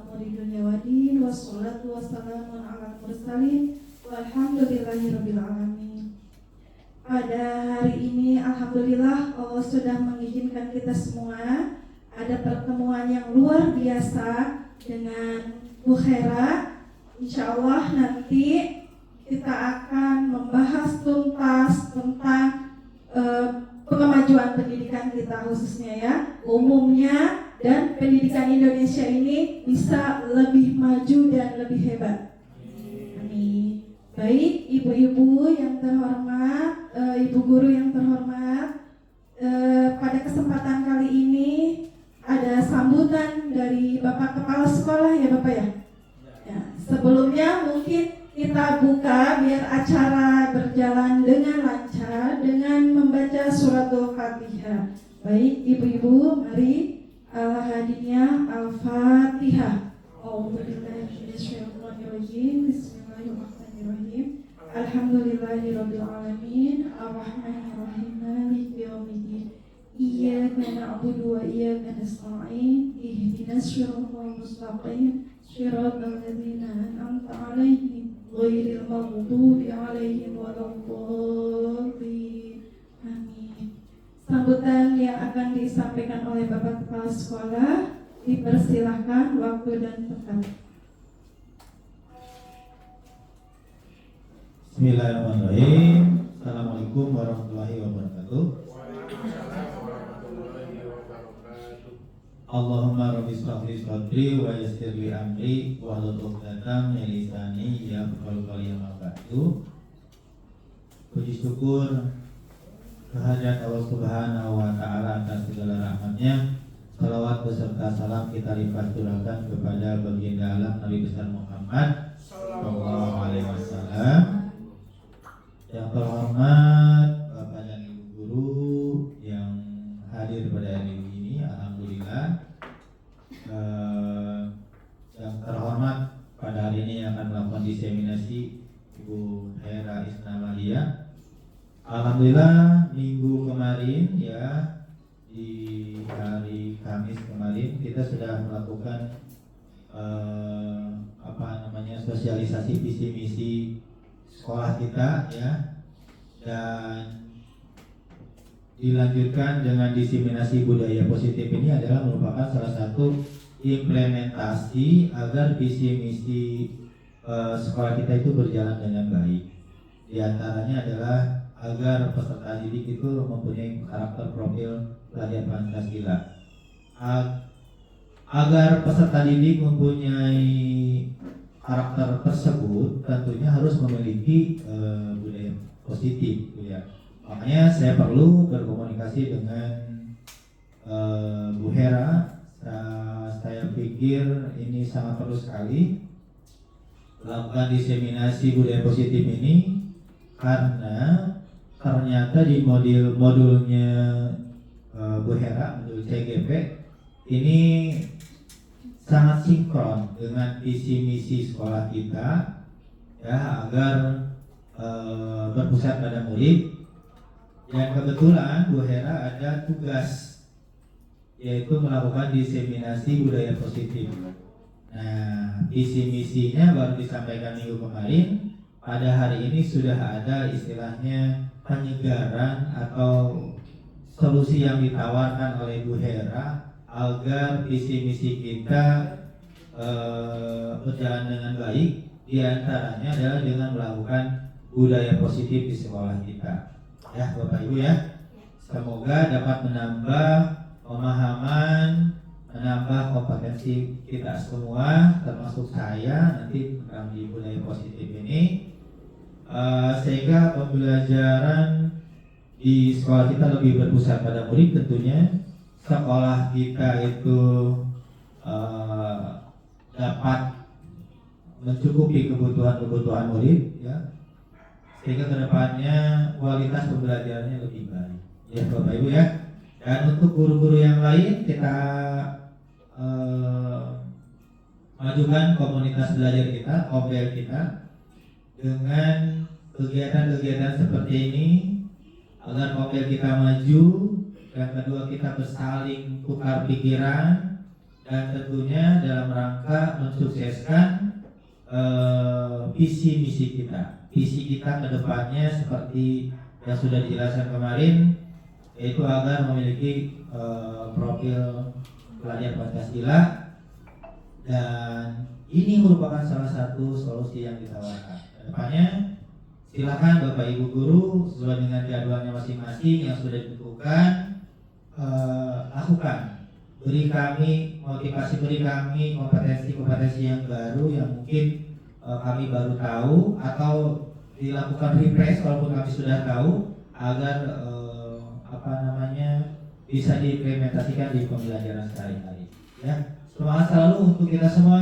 umuri dunya waddin, wassalatu wassalamu ala mursalin, walhamdulillahirabbil alamin. Pada hari ini alhamdulillah Allah sudah mengizinkan kita semua ada pertemuan yang luar biasa dengan Bu Hera. Insyaallah nanti kita akan membahas tuntas tentang kemajuan pendidikan kita khususnya ya, umumnya, dan pendidikan Indonesia ini bisa lebih maju dan lebih hebat. Amin. Baik, ibu-ibu yang terhormat, ibu guru yang terhormat, pada kesempatan kali ini ada sambutan dari Bapak Kepala Sekolah ya Bapak ya. Ya, sebelumnya mungkin kita buka biar acara berjalan dengan lancar dengan membaca suratul Fatihah. Baik, ibu-ibu, mari al-hadiniyah al-Fatihah. A'udzubillahi minasyaitonirrajim. Bismillahirrahmanirrahim. Alhamdulillahirabbil alamin, arrahmanirrahim, maliki yaumiddin. Iyyaka na'budu wa iyyaka nasta'in. Ihdinas shiratal mustaqim. Shiratal ladzina an'amta 'alaihim ghairil maghdubi 'alaihim waladdallin. Amin. Sambutan yang akan disampaikan oleh Bapak Kepala Sekolah, dipersilahkan waktu dan tempat. Bismillahirrahmanirrahim. Assalamualaikum warahmatullahi wabarakatuh. Allahumma rabbi shrah li sadri wa yassir li amri wahlul 'uqdatam min lisani yafqahu qawli. Amma ba'du. Puji syukur kehadirat Allah Subhanahu wa taala atas segala rahmatnya. Salawat beserta salam kita limpahkan kepada baginda alam Nabi besar Muhammad sallallahu alaihi wasallam. Yang terhormat Bapak dan Ibu guru yang hadir pada hari ini, alhamdulillah. Yang terhormat pada hari ini yang akan melakukan diseminasi Ibu Hera Isnamalia. Alhamdulillah minggu kemarin ya, di hari Kamis kemarin kita sudah melakukan sosialisasi visi misi sekolah kita ya, dan dilanjutkan dengan diseminasi budaya positif. Ini adalah merupakan salah satu implementasi agar visi misi sekolah kita itu berjalan dengan baik. Di antaranya adalah agar peserta didik itu mempunyai karakter profil pelajar Pancasila. Agar peserta didik mempunyai karakter tersebut tentunya harus memiliki budaya positif ya. Makanya saya perlu berkomunikasi dengan Bu Hera. Saya pikir ini sangat perlu sekali melakukan diseminasi budaya positif ini, karena ternyata di modulnya Bu Hera, modul CGP ini sangat sinkron dengan visi misi sekolah kita ya, agar berpusat pada murid. Dan kebetulan Bu Hera ada tugas yaitu melakukan diseminasi budaya positif. Nah, visi misinya baru disampaikan minggu kemarin. Pada hari ini sudah ada istilahnya penyegaran atau solusi yang ditawarkan oleh Bu Hera agar visi misi kita berjalan dengan baik. Di antaranya adalah dengan melakukan budaya positif di sekolah kita. Ya, Bapak Ibu ya, semoga dapat menambah pemahaman, menambah kompetensi kita semua, termasuk saya nanti di budaya positif ini, sehingga pembelajaran di sekolah kita lebih berpusat pada murid. Tentunya sekolah kita itu dapat mencukupi kebutuhan murid ya, sehingga kedepannya kualitas pembelajarannya lebih baik ya Bapak Ibu ya. Dan untuk guru-guru yang lain, kita majukan komunitas belajar kita, OBL kita, dengan kegiatan-kegiatan seperti ini agar OBL kita maju. Yang kedua, kita bersaling tukar pikiran dan tentunya dalam rangka mensukseskan visi misi kita. Visi kita ke depannya seperti yang sudah dijelaskan kemarin, yaitu agar memiliki profil pelajar Pancasila, dan ini merupakan salah satu solusi yang ditawarkan. Kedepannya silakan Bapak Ibu guru sesuai dengan jadwalnya masing-masing yang sudah ditentukan, lakukan. Beri kami motivasi, beri kami kompetensi yang baru yang mungkin kami baru tahu, atau dilakukan refresh walaupun kami sudah tahu, agar bisa diimplementasikan di pembelajaran sehari-hari. Ya, semangat selalu untuk kita semua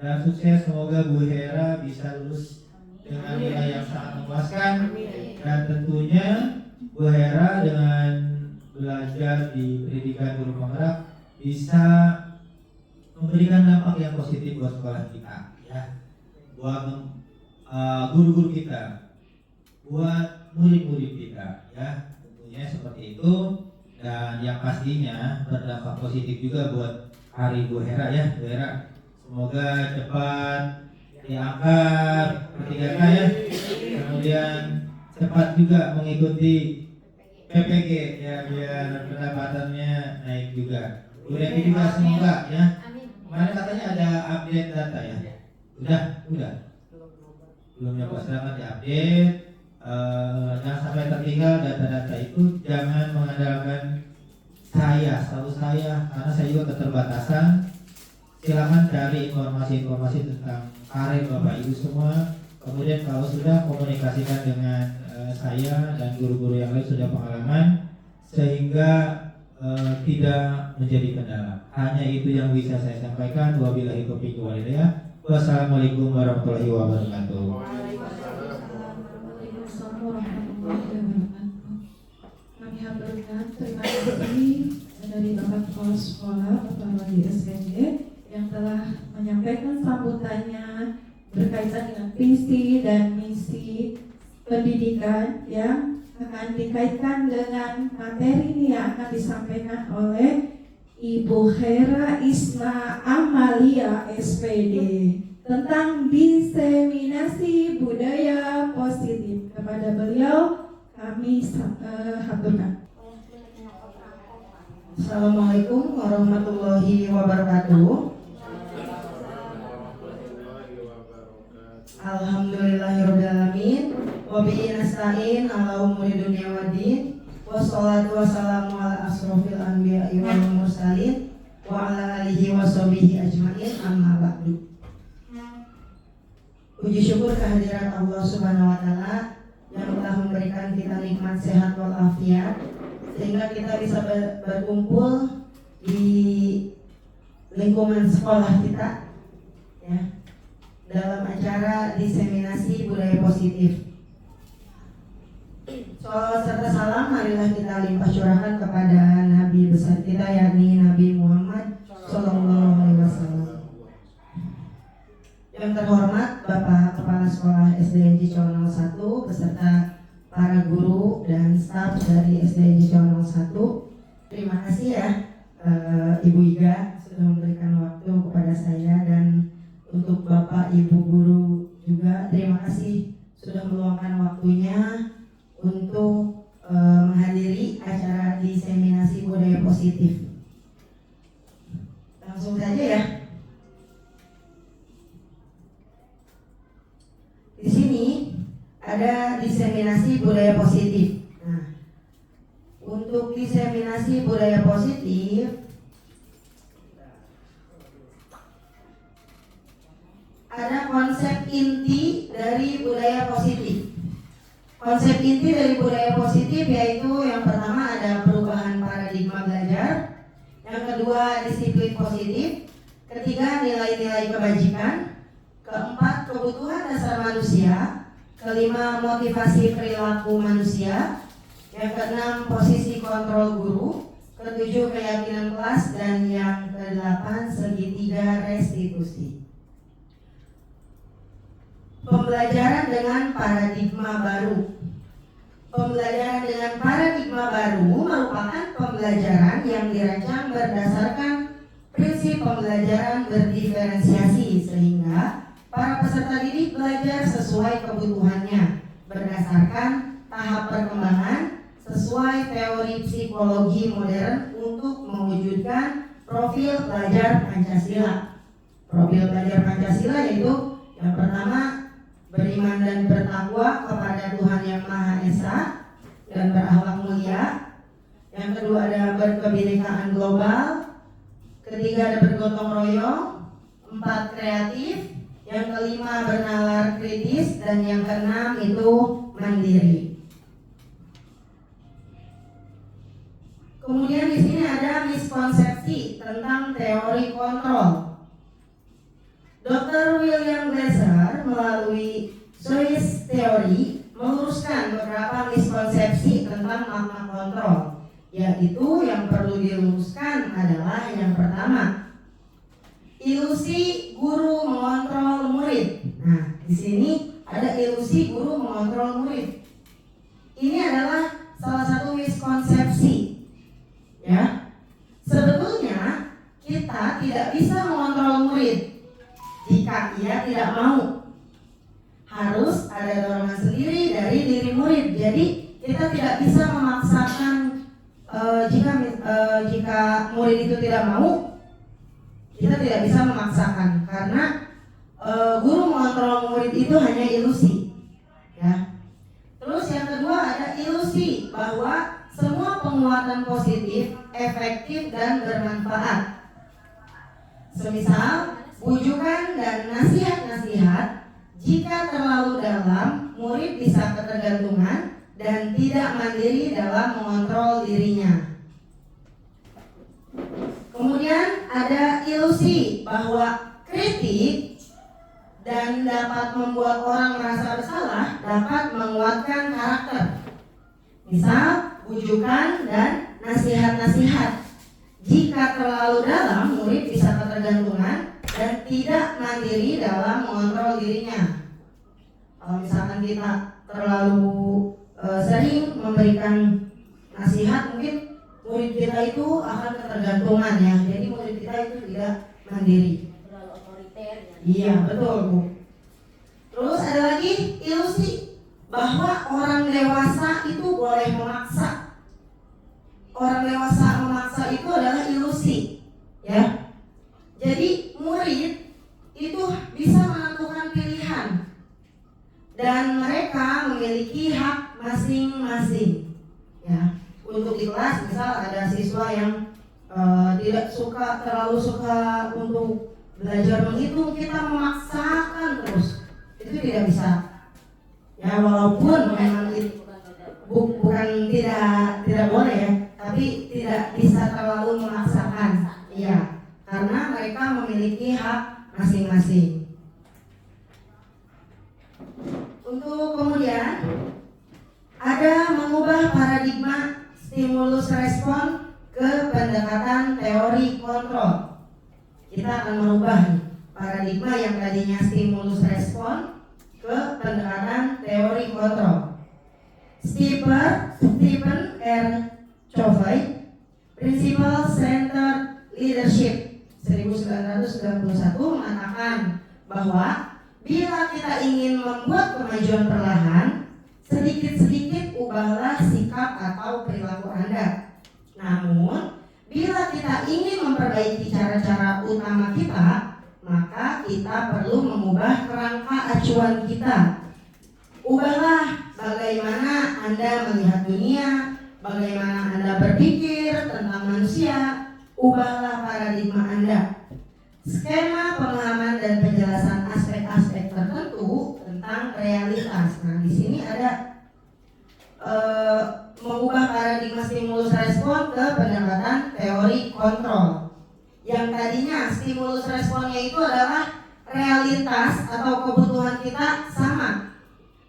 dan sukses. Semoga Bu Hera bisa lulus dengan nilai yang sangat memuaskan, dan tentunya Bu Hera dengan belajar di pendidikan guru penggerak bisa memberikan dampak yang positif buat sekolah kita, ya, buat guru-guru kita, buat murid-murid kita, ya, tentunya seperti itu. Dan yang pastinya berdampak positif juga buat hari Bu Hera, ya, Bu Hera. Semoga cepat diangkat ke 3K, ya, kemudian cepat juga mengikuti PPG, ya, biar pendapatannya naik juga. Bu Devi juga semoga, ya. Kemarin katanya ada update data, ya. Udah. Belum, ya Pak, silahkan diupdate. Jangan sampai tertinggal data-data itu. Jangan mengandalkan selalu saya, karena saya juga keterbatasan. Silakan cari informasi-informasi tentang karir Bapak Ibu semua. Kemudian kalau sudah, komunikasikan dengan saya dan guru-guru yang lain sudah pengalaman, sehingga tidak menjadi kendala. Hanya itu yang bisa saya sampaikan. Wabillahi taufiq wal hidayah. Wassalamualaikum warahmatullahi wabarakatuh. Kami haturkan terima kasih dari Bapak Kepala Sekolah, Bapak Wali SPG, yang telah menyampaikan sambutannya berkaitan dengan visi dan misi pendidikan yang akan dikaitkan dengan materi ini yang akan disampaikan oleh Ibu Hera Isma Amalia SPD tentang diseminasi budaya positif. Kepada beliau kami haturkan. Assalamualaikum warahmatullahi wabarakatuh. Alhamdulillahirrahmanirrahim. Wabihi nasta'in ala umuri dunia waddin. Wassalatu wassalamu ala asrofil anbiya'i wal mursalin wa ala alihi wa sahbihi ajma'in, amma ba'du. Puji syukur kehadirat Allah Subhanahu wa Ta'ala yang telah memberikan kita nikmat sehat walafiat, sehingga kita bisa berkumpul di lingkungan sekolah kita, ya, dalam acara diseminasi budaya positif. Sholawat serta salam marilah kita limpah curahkan kepada Nabi besar kita, yakni Nabi Muhammad Sallallahu Alaihi Wasallam. Yang terhormat Bapak Kepala Sekolah SDNJ Cawang 01 beserta para guru dan staf dari SDNJ Cawang 01. Terima kasih, ya, Ibu Iga sudah memberikan waktu kepada saya, dan untuk Bapak Ibu guru juga terima kasih sudah meluangkan waktunya untuk menghadiri acara diseminasi budaya positif. Langsung saja, ya. Di sini ada diseminasi budaya positif. Nah, untuk diseminasi budaya positif ada konsep inti dari budaya positif. Konsep inti dari budaya positif yaitu yang pertama ada perubahan paradigma belajar, yang kedua disiplin positif, ketiga nilai-nilai kebajikan, keempat kebutuhan dasar manusia, kelima motivasi perilaku manusia, yang keenam posisi kontrol guru, ketujuh keyakinan kelas, dan yang kedelapan segitiga restitusi. Pembelajaran dengan paradigma baru. Pembelajaran dengan paradigma baru merupakan pembelajaran yang dirancang berdasarkan prinsip pembelajaran berdiferensiasi sehingga para peserta didik belajar sesuai kebutuhannya berdasarkan tahap perkembangan sesuai teori psikologi modern untuk mewujudkan profil pelajar Pancasila. Profil pelajar Pancasila yaitu yang pertama beriman dan bertakwa kepada Tuhan Yang Maha Esa dan berakhlak mulia. Yang kedua ada berkebinekaan global. Ketiga ada bergotong royong. 4 kreatif. Yang kelima bernalar kritis dan yang keenam itu mandiri. Kemudian di sini ada miskonsepsi tentang teori kontrol. Dr. William Glasser melalui Swiss Theory meluruskan beberapa miskonsepsi tentang makna kontrol, yaitu yang perlu diluruskan adalah yang pertama, ilusi guru mengontrol murid. Nah, di sini ada ilusi guru mengontrol murid. Ini adalah salah satu miskonsepsi. Ya, sebetulnya kita tidak bisa mengontrol murid jika ia tidak mau. Harus ada dorongan sendiri dari diri murid. Jadi kita tidak bisa memaksakan jika murid itu tidak mau, kita tidak bisa memaksakan karena guru mengontrol murid itu hanya ilusi. Ya. Terus yang kedua ada ilusi bahwa semua penguatan positif, efektif dan bermanfaat. Semisal bujukan dan nasihat-nasihat jika terlalu dalam, murid bisa ketergantungan dan tidak mandiri dalam mengontrol dirinya. Kemudian ada ilusi bahwa kritik dan dapat membuat orang merasa bersalah dapat menguatkan karakter. Misal bujukan dan nasihat-nasihat jika terlalu dalam, murid bisa ketergantungan dan tidak mandiri dalam mengontrol dirinya. Kalau misalkan kita terlalu sering memberikan nasihat, mungkin murid kita itu akan ketergantungan ya. Jadi murid kita itu tidak mandiri. Terlalu otoriter ya. Iya, betul Bu. Terus ada lagi ilusi bahwa orang dewasa itu boleh memaksa. Orang dewasa memaksa itu adalah ilusi, ya. Jadi murid itu bisa menentukan pilihan dan mereka memiliki hak masing-masing, ya. Untuk di kelas misal ada siswa yang tidak terlalu suka untuk belajar menghitung, kita memaksakan terus, itu tidak bisa. Ya walaupun memang itu bukan tidak boleh ya, tapi tidak bisa terlalu memaksakan. Iya, karena mereka memiliki hak masing-masing. Untuk kemudian ada mengubah paradigma stimulus respon ke pendekatan teori kontrol. Kita akan merubah paradigma yang tadinya stimulus respon ke pendekatan teori kontrol. Stephen R. Covey, Principle Centered Leadership 1991 mengatakan bahwa bila kita ingin membuat kemajuan perlahan, sedikit-sedikit ubahlah sikap atau perilaku Anda. Namun, bila kita ingin memperbaiki cara-cara utama kita, maka kita perlu mengubah kerangka acuan kita. Ubahlah bagaimana Anda melihat dunia, bagaimana Anda berpikir tentang manusia. Ubahlah paradigma Anda. Skema pemahaman dan penjelasan aspek-aspek tertentu tentang realitas. Nah, di sini ada mengubah paradigma stimulus respon ke pendekatan teori kontrol. Yang tadinya stimulus responnya itu adalah realitas atau kebutuhan kita sama.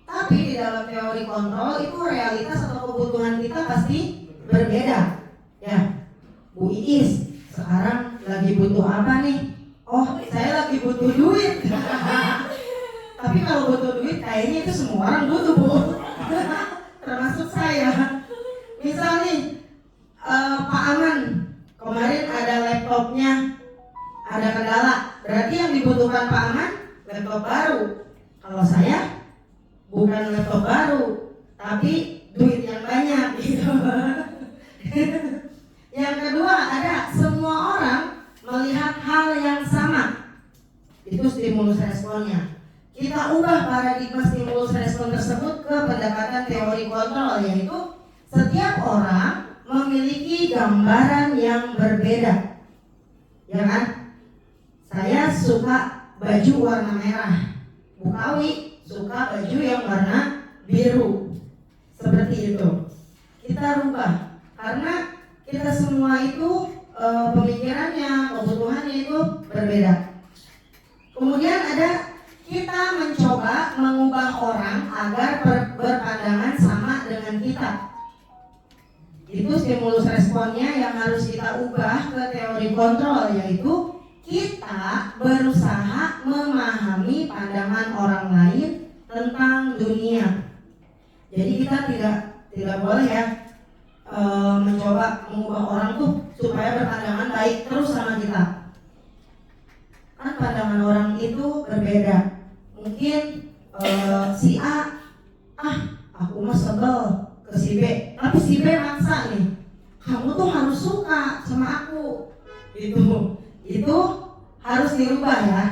Tapi di dalam teori kontrol itu realitas atau kebutuhan kita pasti berbeda. Ya, Bu Iis, sekarang lagi butuh apa nih? Oh, saya lagi butuh duit. Tapi kalau butuh duit kayaknya itu semua orang butuh, Bu. Termasuk saya. Misal nih, Pak Aman, kemarin ada laptopnya, kendala. Berarti yang dibutuhkan Pak Aman laptop baru. Kalau saya bukan laptop baru, tapi duit yang banyak gitu. Yang kedua ada semua orang melihat hal yang sama. Itu stimulus responnya. Kita ubah paradigma stimulus respon tersebut ke pendekatan teori kontrol, yaitu setiap orang memiliki gambaran yang berbeda. Ya kan? Saya suka baju warna merah, Bukawi suka baju yang warna biru. Seperti itu. Kita rubah karena kita semua itu pemikirannya, kebutuhannya itu berbeda. Kemudian ada kita mencoba mengubah orang agar berpandangan sama dengan kita. Itu stimulus responnya yang harus kita ubah ke teori kontrol, yaitu kita berusaha memahami pandangan orang lain tentang dunia. Jadi kita tidak boleh ya mencoba mengubah orang tuh supaya berpandangan baik terus sama kita. Kan pandangan orang itu berbeda. Mungkin si A, aku mah sebel ke si B, tapi si B maksa nih, kamu tuh harus suka sama aku. Itu harus dirubah ya.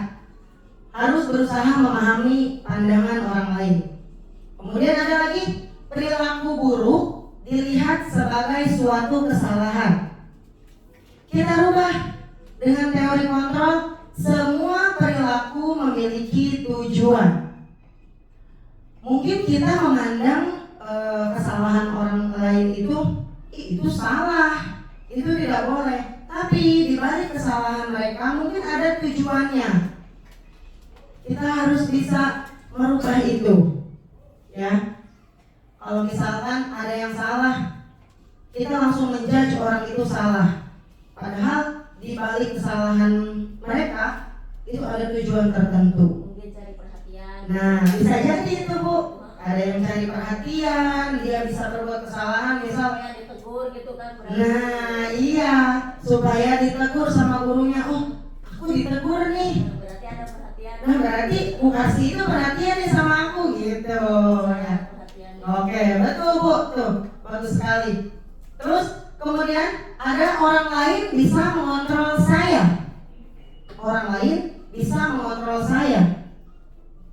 Harus berusaha memahami pandangan orang lain. Kemudian ada lagi perilaku buruk dilihat sebagai suatu kesalahan. Kita rubah dengan teori kontrol. Semua perilaku memiliki tujuan. Mungkin kita memandang kesalahan orang lain itu salah, itu tidak boleh. Tapi di balik kesalahan mereka mungkin ada tujuannya. Kita harus bisa merubah itu. Ya. Kalau misalkan ada yang salah, kita langsung menjudge orang itu salah. Padahal di balik kesalahan mereka itu ada tujuan tertentu. Mungkin cari perhatian. Nah, bisa jadi itu Bu. Ada yang cari perhatian, dia bisa berbuat kesalahan, misal Supaya ditegur gitu kan. nah iya, supaya ditegur sama gurunya. Oh, aku ditegur nih. Berarti ada perhatian. Nah, berarti Bu Karsi itu perhatian nih sama aku gitu ya. Perhatian. Oke, betul Bu, tuh bagus sekali. Terus kemudian ada orang lain bisa mengontrol saya. Orang lain bisa mengontrol saya.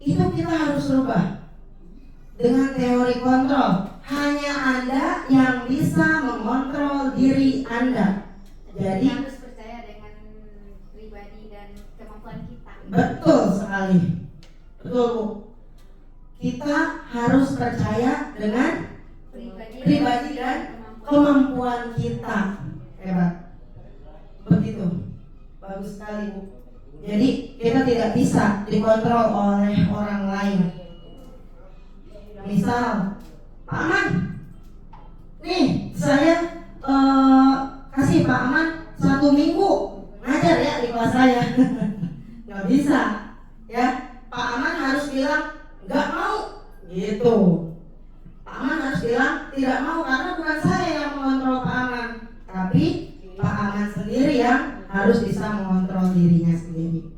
Itu kita harus rubah dengan teori kontrol. Hanya Anda yang bisa mengontrol diri Anda. Jadi harus percaya dengan pribadi dan kemampuan kita. betul sekali. Betul Bu. Kita harus percaya dengan pribadi dan kemampuan kita. Hebat. Begitu. Bagus sekali Bu. Jadi kita tidak bisa dikontrol oleh orang lain. Misal Pak Aman, nih saya kasih Pak Aman 1 minggu ngajar ya di kelas saya. Nggak bisa ya. Pak Aman harus bilang nggak mau gitu. Pak Aman harus bilang tidak mau karena bukan saya yang mengontrol Pak Aman, tapi Pak Aman sendiri yang harus bisa mengontrol dirinya sendiri.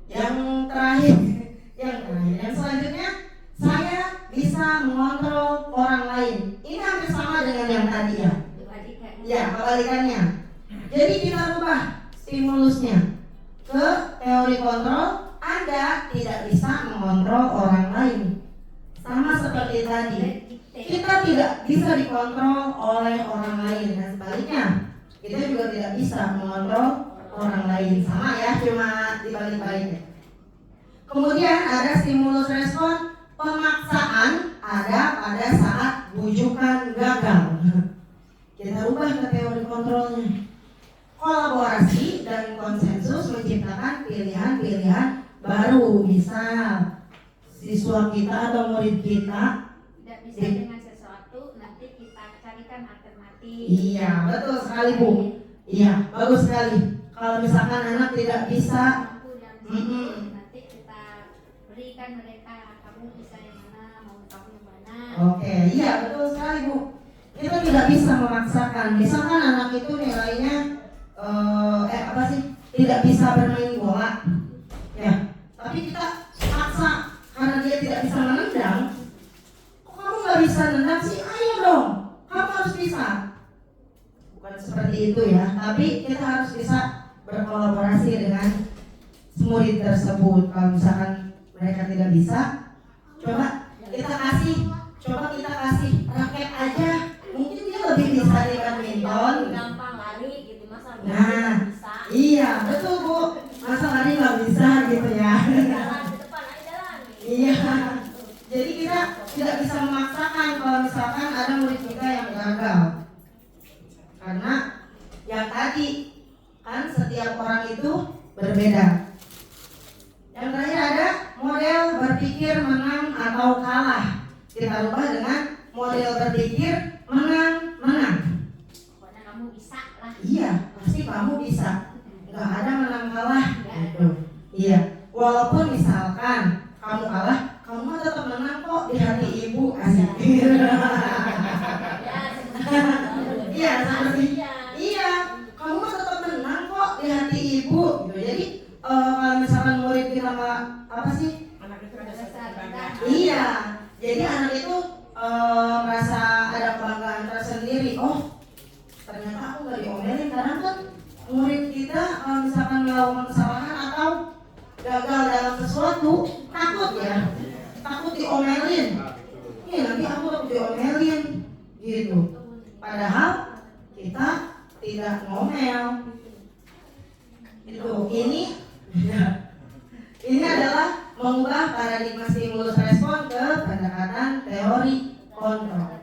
Yang terakhir, yang selanjutnya saya bisa mengontrol orang lain. Ini hampir sama dengan yang tadi ya. Ya, kebalikannya. Jadi kita rubah stimulusnya ke teori kontrol. Anda tidak bisa mengontrol orang lain. Sama seperti tadi, kita tidak bisa dikontrol oleh orang lain, dan sebaliknya kita juga tidak bisa mengontrol orang lain. Sama ya, cuma dibalik-baliknya. Kemudian ada stimulus respon. Pemaksaan ada pada saat bujukan gagal. Kita rubah ke teori kontrolnya. Kolaborasi dan konsensus menciptakan pilihan-pilihan baru. Misal siswa kita atau murid kita Tidak bisa dengan sesuatu, nanti kita carikan alternatif. Iya, betul sekali Bu. Iya, bagus sekali. Kalau misalkan anak tidak bisa, Mampu dan nanti kita berikan mereka, kamu bisa yang mana, mau kamu yang mana. oke, iya betul sekali Bu. Kita tidak bisa memaksakan. Misalkan anak itu nilainya tidak bisa bermain bola, ya, tapi kita paksa karena dia tidak bisa menendang. Kok kamu nggak bisa nendang sih? Ayo dong, kamu harus bisa. Bukan seperti itu ya, tapi kita harus bisa berkolaborasi dengan murid tersebut. Kalau misalkan mereka tidak bisa, coba kita kasih raket aja, mungkin dia lebih bisa di badminton. Gampang lari gitu masa Nah, bisa. iya betul Bu, masa lari nggak bisa gitu ya. Jalan di depan aja jalan. Iya, jadi kita tidak bisa memaksakan kalau misalkan ada murid kita yang gagal, karena yang tadi kan setiap orang itu berbeda. Yang terakhir ada model berpikir menang atau kalah. Kita rubah dengan model berpikir menang. Pokoknya kamu bisa lah. Iya, pasti kamu bisa. Nggak ada menang kalah. Gitu. Iya, walaupun misalkan kamu kalah, kamu mah tetap menang kok di hati ibu. Asik. Iya, seperti iya, kamu mah tetap menang kok di hati ibu. Gitu. Jadi kalau misalkan murid kita nggak apa sih? Iya, jadi anak itu merasa ada kebanggaan tersendiri. Oh, ternyata aku nggak diomelin. Karena kan murid kita kalau misalkan melakukan kesalahan atau gagal dalam sesuatu, takut ya, takut diomelin. Nanti aku takut diomelin, gitu. Padahal kita tidak ngomel. Itu ini adalah mengubah paradigma stimulus respon ke pendekatan teori kontrol.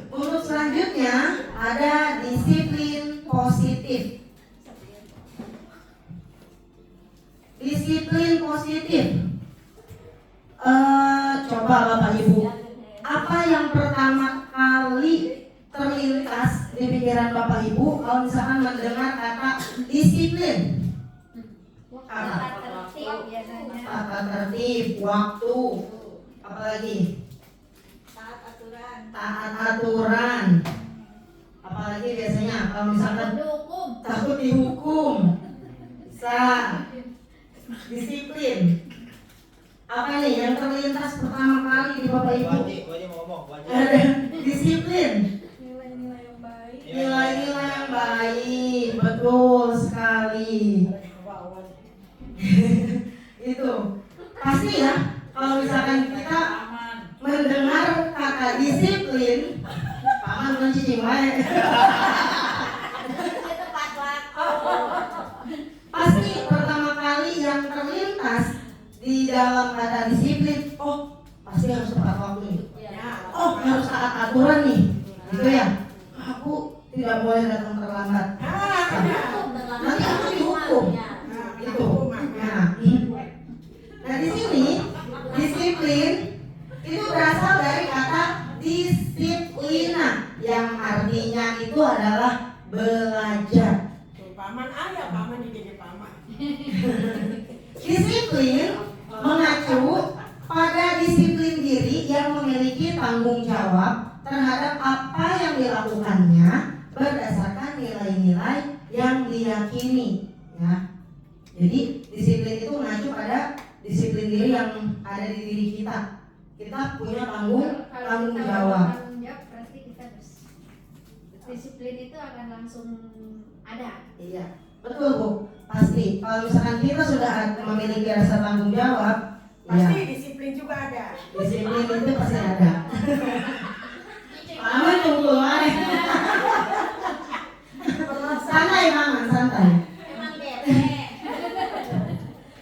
Untuk selanjutnya ada disiplin positif. Disiplin positif. Coba Bapak Ibu, apa yang pertama kali terlintas di pikiran Bapak Ibu kalau misalkan mendengar kata disiplin? Tata tertib biasanya. Tata tertib, waktu, apalagi taat aturan, apalagi biasanya kalau misalkan Mendukung. takut dihukum, bisa disiplin. Apa nih yang terlintas pertama kali di Bapak Ibu? Wajib ngomong, wajib. Ada disiplin, Nilai-nilai yang baik. nilai-nilai yang baik, betul sekali. Itu pasti ya, kalau misalkan kita mendengar kata disiplin, paman bukan cicing wae. Tepat waktu. Pasti pertama kali yang terlintas di dalam kata disiplin, oh pasti harus tepat waktu nih. Oh harus taat aturan nih, gitu ya. Aku tidak boleh datang terlambat. Nanti aku dihukum. Itu. Nah di sini disiplin itu berasal dari kata disiplina yang artinya itu adalah belajar. Paman ayah, paman di jadi paman. Disiplin mengacu pada disiplin diri yang memiliki tanggung jawab terhadap apa yang dilakukannya berdasarkan nilai-nilai yang diyakini, ya. Jadi disiplin itu mengacu pada disiplin diri yang ada di diri kita. Kita punya tanggung jawab. Tanggung jawab berarti kita disiplin itu akan langsung ada. Iya, betul Bu. Pasti. Kalau misalkan kita sudah memiliki rasa tanggung jawab, Pasti ya, disiplin juga ada. disiplin itu pasti ada. Paman tunggu aja. Santai Paman, santai. Emang bete.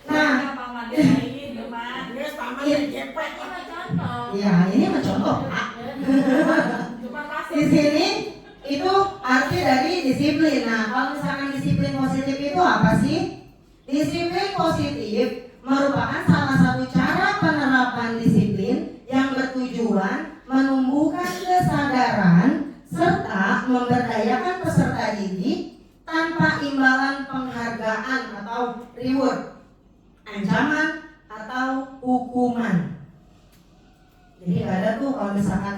Nah, Paman lain, paman. Terus paman jadi gepek. Ini mah contoh. ya ini mencontoh Pak. Cuma Di pasti. sini itu arti dari disiplin. Nah, kalau misalkan disiplin positif itu apa sih? Disiplin positif merupakan salah satu cara penerapan disiplin yang bertujuan menumbuhkan kesadaran serta memberdayakan peserta didik tanpa imbalan penghargaan atau reward, ancaman atau hukuman. Jadi nggak ada tuh kalau misalkan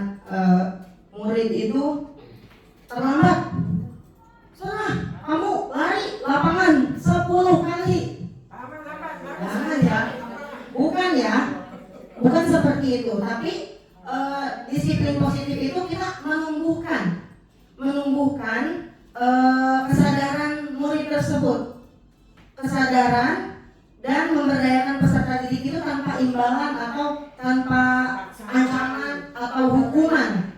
murid itu terlambat, sana kamu lari lapangan 10 kali. Jangan ya. Bukan seperti itu, tapi disiplin positif itu kita menumbuhkan kesadaran murid tersebut, kesadaran dan memberdayakan peserta didik itu tanpa imbalan atau tanpa ancaman atau hukuman.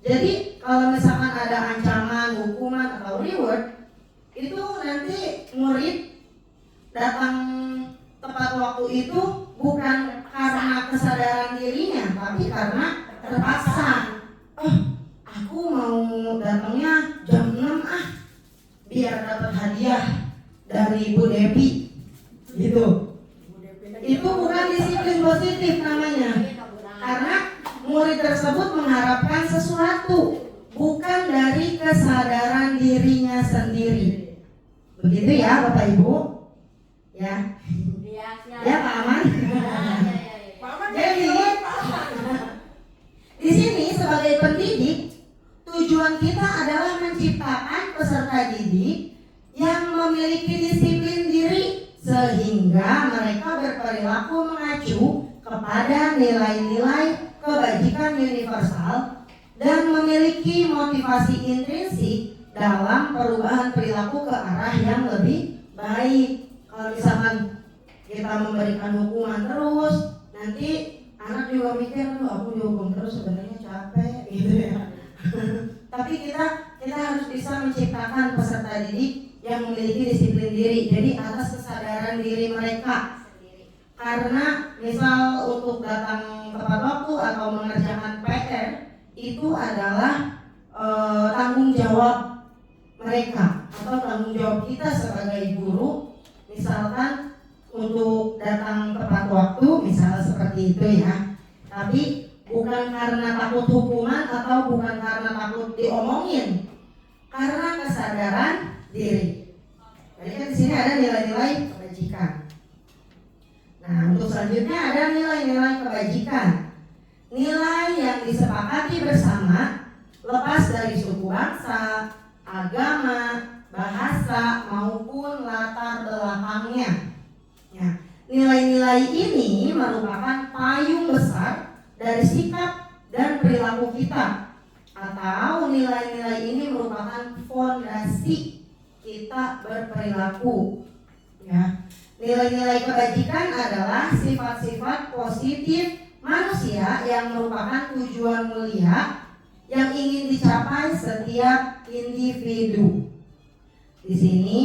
Jadi kalau misalkan ada ancaman, hukuman atau reward, itu nanti murid datang tepat waktu itu bukan karena kesadaran dirinya, tapi karena terpaksa. Aku mau datangnya jam 6 biar dapat hadiah dari Bu Devi gitu. Itu bukan disiplin positif namanya, karena murid tersebut mengharapkan sesuatu bukan dari kesadaran dirinya sendiri. Begitu ya Bapak Ibu? Ya. Ya Pak Aman. Jadi di sini sebagai pendidik, tujuan kita adalah menciptakan peserta didik yang memiliki disiplin diri sehingga mereka berperilaku mengacu kepada nilai-nilai kebajikan universal dan memiliki motivasi intrinsik dalam perubahan perilaku ke arah yang lebih baik. Kalau misalkan kita memberikan hukuman terus, nanti anak juga mikir, aku dihukum terus sebenarnya capek gitu ya. Tapi kita harus bisa menciptakan peserta didik yang memiliki disiplin diri. Jadi atas kesadaran diri mereka. Karena misal untuk datang tepat waktu atau mengerjakan PR itu adalah tanggung jawab mereka atau tanggung jawab kita sebagai guru. Misalkan untuk datang tepat waktu, misalnya seperti itu ya. Tapi bukan karena takut hukuman atau bukan karena takut diomongin, karena kesadaran diri. Jadi kan di sini ada nilai-nilai kebajikan. Nah, untuk selanjutnya ada nilai-nilai kebajikan. Nilai yang disepakati bersama, lepas dari suku bangsa, agama, bahasa maupun latar belakangnya. Ya, nilai-nilai ini merupakan payung besar dari sikap dan perilaku kita, atau nilai-nilai ini merupakan fondasi kita berperilaku. Ya, nilai-nilai kebajikan adalah sifat-sifat positif manusia yang merupakan tujuan mulia yang ingin dicapai setiap individu. Di sini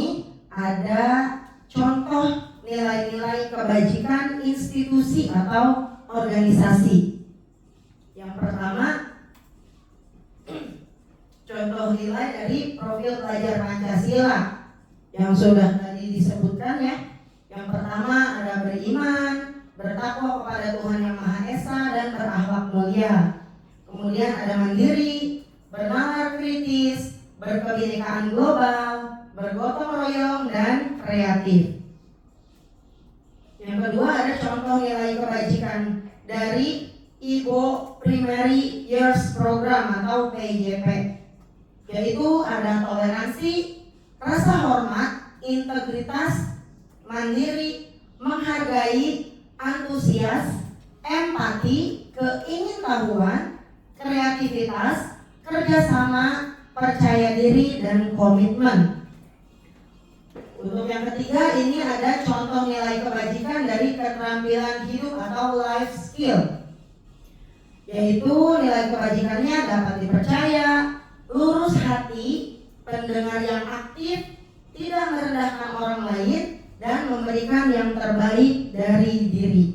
ada contoh nilai-nilai kebajikan institusi atau organisasi. Yang pertama, contoh nilai dari profil pelajar Pancasila yang sudah tadi disebutkan ya. Yang pertama ada beriman, bertakwa kepada Tuhan Yang Maha Esa dan berakhlak mulia. Kemudian ada mandiri, bernalar kritis, berkebinekaan global, bergotong royong dan kreatif. Yang kedua ada contoh nilai kebajikan dari Ibo Primary Years Program atau PYP, yaitu ada toleransi, rasa hormat, integritas, mandiri, menghargai, antusias, empati, keingintahuan, kreativitas, kerjasama, percaya diri, dan komitmen. Untuk yang ketiga, ini ada contoh nilai kebajikan dari keterampilan hidup atau life skill, yaitu nilai kebajikannya dapat dipercaya, lurus hati, pendengar yang aktif, tidak merendahkan orang lain, dan memberikan yang terbaik dari diri.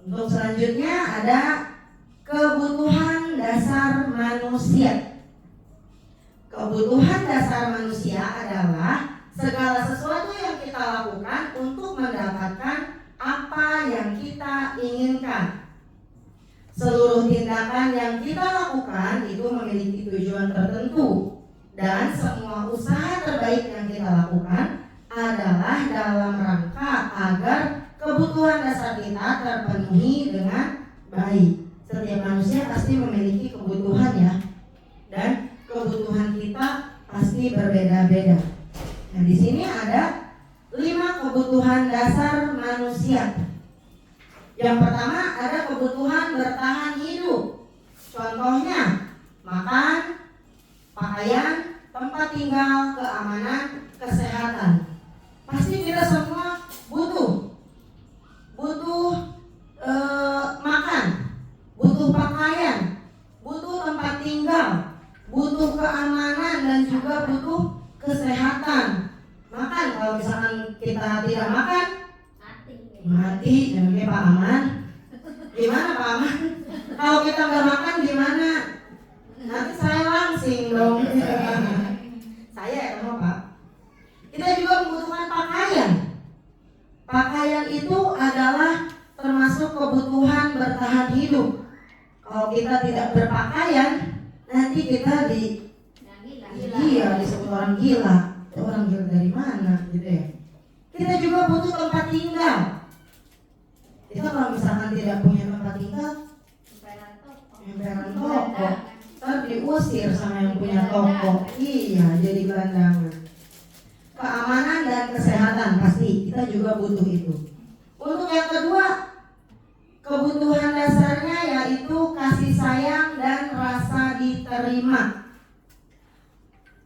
Untuk selanjutnya ada kebutuhan dasar manusia. Kebutuhan dasar manusia adalah segala sesuatu yang kita lakukan untuk mendapatkan apa yang kita inginkan. Seluruh tindakan yang kita lakukan itu memiliki tujuan tertentu, dan semua usaha terbaik yang kita lakukan adalah dalam rangka agar kebutuhan dasar kita terpenuhi dengan baik. Setiap manusia pasti memiliki kebutuhan ya, dan kebutuhan kita pasti berbeda-beda. Nah, di sini kebutuhan dasar manusia. Yang pertama ada kebutuhan bertahan hidup. Contohnya makan, pakaian, tempat tinggal, keamanan, kesehatan. Pasti kita semua butuh makan, butuh pakaian, butuh tempat tinggal, butuh keamanan, dan juga butuh kesehatan. Makan, kalau misalkan kita tidak makan, mati. Namanya Pak Aman. Gimana Pak Aman? Kalau kita nggak makan gimana? Nanti saya langsing dong. Saya ya Pak. Kita juga membutuhkan pakaian. Pakaian itu adalah termasuk kebutuhan bertahan hidup. Kalau kita tidak berpakaian, nanti kita disebut orang gila. Orang gila dari mana gitu ya. Kita juga butuh tempat tinggal. Kita kalau misalkan tidak punya tempat tinggal, emperan toko, ntar diusir sama yang punya toko. Iya, jadi gelandangan. Keamanan dan kesehatan pasti kita juga butuh itu. Untuk yang kedua, kebutuhan dasarnya yaitu kasih sayang dan rasa diterima.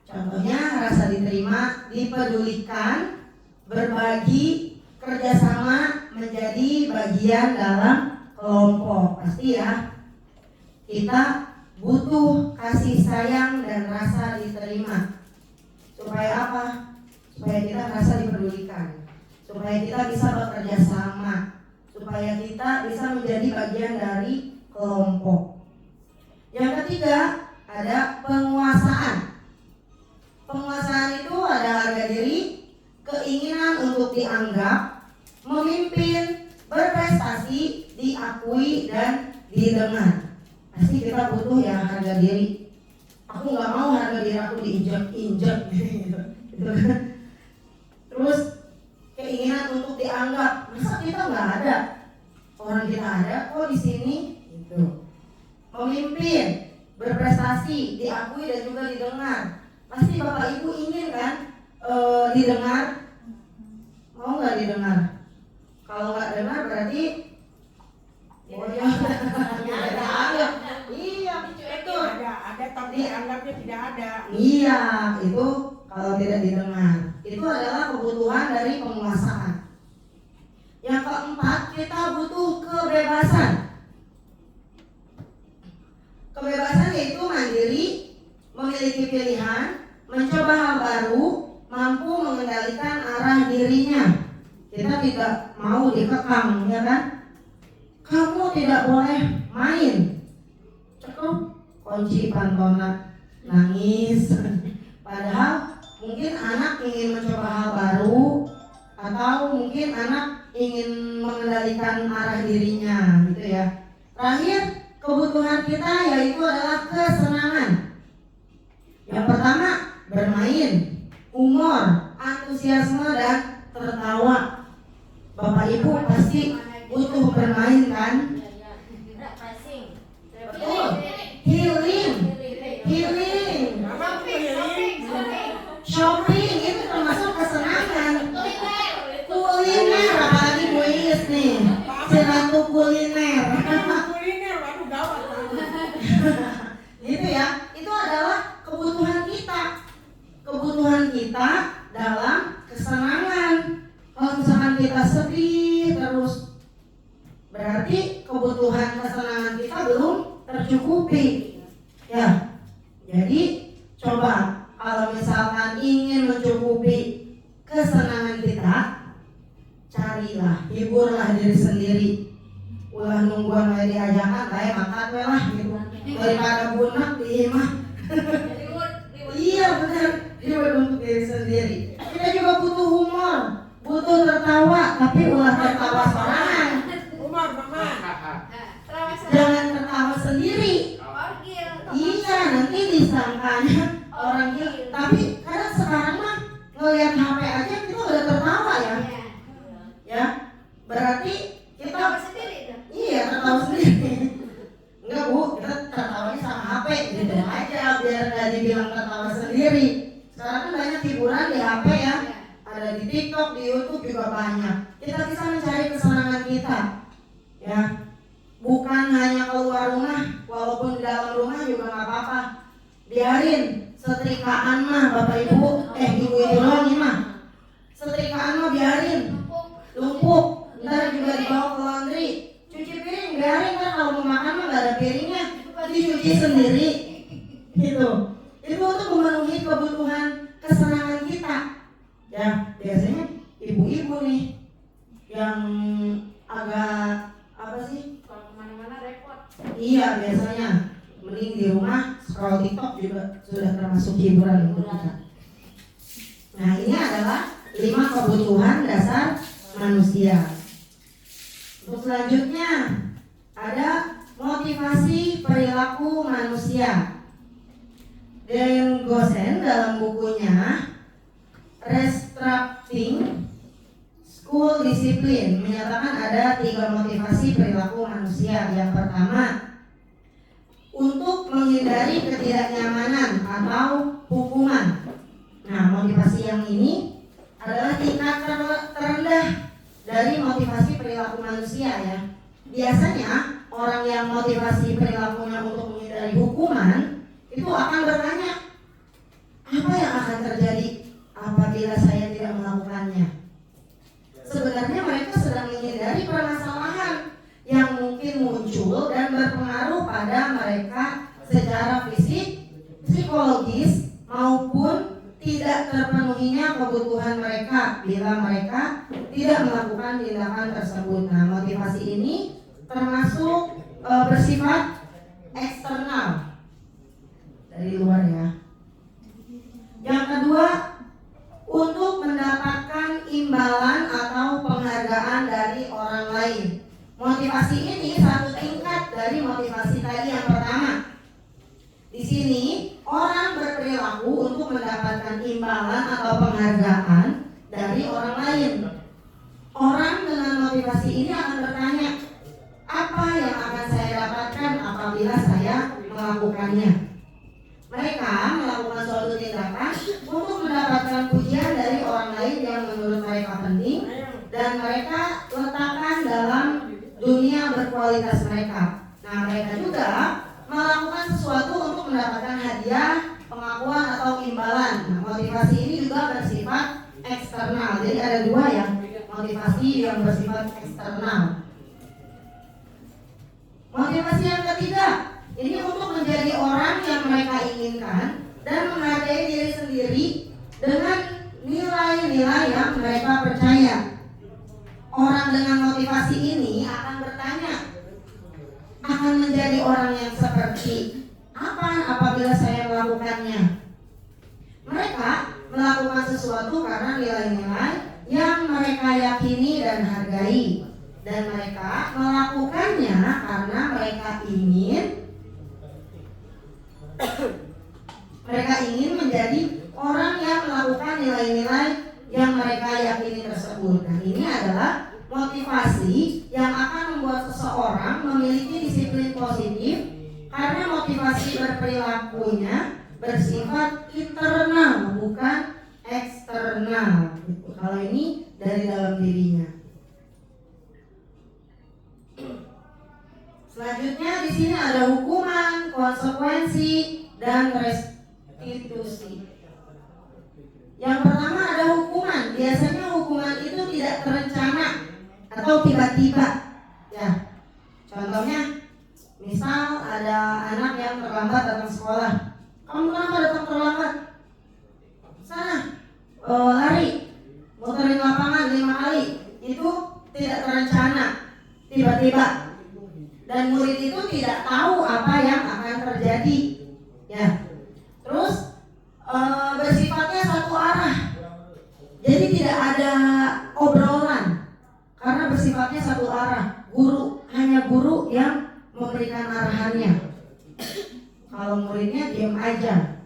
Contohnya rasa diterima, dipedulikan, berbagi, kerjasama, menjadi bagian dalam kelompok. Pasti ya, kita butuh kasih sayang dan rasa diterima. Supaya apa? Supaya kita merasa dipedulikan, supaya kita bisa bekerja sama, supaya kita bisa menjadi bagian dari kelompok. Yang ketiga ada penguasaan. Penguasaan itu ada harga diri, keinginan untuk dianggap, memimpin, berprestasi, diakui, dan didengar. Pasti kita butuh ya harga diri. Aku nggak mau harga diri aku diinjak-injak gitu. Terus keinginan untuk dianggap, masa kita nggak ada? Orang kita ada kok di sini. Gitu. Memimpin, berprestasi, diakui, dan juga didengar. Pasti Bapak Ibu ingin kan didengar? Mau nggak didengar? Kalau nggak dengar berarti ada. Iya, betul. Ada tapi anggapnya tidak ada. Iya, itu kalau tidak didengar. Itu adalah kebutuhan dari penguasaan. Yang keempat, kita butuh kebebasan. Kebebasan yaitu mandiri, memiliki pilihan, mencoba hal baru, mampu mengendalikan arah dirinya. Kita tidak mau dikekang, ya kan? Kamu tidak boleh main. Cukup kunci pantona, nangis. Padahal mungkin anak ingin mencoba hal baru, atau mungkin anak ingin mengendalikan arah dirinya, gitu ya. Terakhir, kebutuhan kita yaitu adalah kesenangan. Yang pertama, bermain, humor, antusiasme, dan tertawa. Bapak Ibu pasti butuh bermain kan? Betul. Healing. Shopping itu termasuk kesenangan. Kuliner, apalagi Bu Iis nih, si ratu kuliner. Kuliner, waduh gawat. Gitu ya, itu adalah kebutuhan kita. Kebutuhan kita dalam kesenangan. Kalau misalkan kita sedih terus, berarti kebutuhan kesenangan kita belum tercukupi. Ya, jadi coba kalau misalkan ingin mencukupi kesenangan kita, carilah, hiburlah diri sendiri. Ulah nungguan wae diajakan, kayak makan wae lah gitu. Daripada bunak di imah. Iya benar, ribut untuk diri sendiri. Kita juga butuh humor, butuh tertawa, tapi ulah tertawa sorangan. Umar, Mama. Jangan tertawa sendiri. Iya, nanti disangkanya orang gila. Tapi kadang sekarang mah ngelihat HP aja kita udah tertawa ya. Ya, berarti kita iya tertawa sendiri. Enggak Bu, kita tertawanya sama HP gitu aja biar nggak dibilang tertawa sendiri. Sekarang kan banyak hiburan di HP ya. Ada di TikTok, di di YouTube juga banyak. Kita bisa mencari kesenangan kita, ya. Bukan hanya keluar rumah, walaupun di dalam rumah juga nggak apa-apa. Biarin setrikaan mah, Bapak Ibu, ibu-ibu doang ini mah. Setrikaan mah biarin, lumpuk. Ntar juga dibawa ke laundry. Cuci piring biarin, kan kalau mau makan mah nggak ada piringnya, dicuci sendiri. Gitu. Itu untuk memenuhi kebutuhan kesenangan kita. Ya, biasanya ibu-ibu nih yang agak apa sih? Kalau kemana-mana repot. Iya, biasanya mending di rumah scroll TikTok juga sudah termasuk hiburan untuk kita. Nah, ini adalah 5 kebutuhan dasar manusia. Untuk selanjutnya ada motivasi perilaku manusia. Dan Gosen dalam bukunya Restructuring School Discipline menyatakan ada 3 motivasi perilaku manusia. Yang pertama, untuk menghindari ketidaknyamanan atau hukuman. Nah, motivasi yang ini adalah tingkat terendah dari motivasi perilaku manusia, ya. Biasanya orang yang motivasi perilakunya untuk menghindari hukuman itu akan bertanya, apa yang akan terjadi apabila saya tidak melakukannya? Sebenarnya mereka sedang menghindari permasalahan yang mungkin muncul dan berpengaruh pada mereka secara fisik, psikologis, maupun tidak terpenuhinya kebutuhan mereka bila mereka tidak melakukan tindakan tersebut. Nah, motivasi ini termasuk bersifat eksternal, dari luar, ya. Yang kedua, untuk mendapatkan imbalan atau penghargaan dari orang lain. Motivasi ini satu tingkat dari motivasi tadi yang pertama. Di sini orang berperilaku untuk mendapatkan imbalan atau penghargaan dari orang lain. Orang dengan motivasi ini akan bertanya, apa yang akan saya dapatkan apabila saya melakukannya? Mereka melakukan suatu tindakan untuk mendapatkan pujian dari orang lain yang menurut mereka penting dan mereka letakkan dalam dunia berkualitas mereka. Nah, mereka juga melakukan sesuatu untuk mendapatkan hadiah, pengakuan atau imbalan. Nah, motivasi ini juga bersifat eksternal. Jadi ada 2 ya, motivasi yang bersifat eksternal. Motivasi yang ketiga, ini untuk menjadi orang yang mereka inginkan dan menghargai diri sendiri dengan nilai-nilai yang mereka percaya. Orang dengan motivasi ini akan bertanya, akan menjadi orang yang seperti apa apabila saya melakukannya? Mereka melakukan sesuatu karena nilai-nilai yang mereka yakini dan hargai, dan mereka melakukannya karena mereka ingin menjadi orang yang melakukan nilai-nilai yang mereka yakini tersebut. Nah, ini adalah motivasi yang akan membuat seseorang memiliki disiplin positif karena motivasi berperilakunya bersifat internal, bukan eksternal. Kalau ini dari dalam dirinya. Selanjutnya di sini ada hukuman, konsekuensi, dan restitusi. Yang pertama ada hukuman. Biasanya hukuman itu tidak terencana atau tiba-tiba. Ya, contohnya, misal ada anak yang terlambat datang sekolah. Kamu kenapa datang terlambat? Sana, lari, muterin lapangan 5 kali. Itu tidak terencana, tiba-tiba. Dan murid itu tidak tahu apa yang akan terjadi. Ya, terus bersifatnya satu arah. Jadi tidak ada obrolan karena bersifatnya satu arah. Hanya guru yang memberikan arahannya. Kalau muridnya diam aja.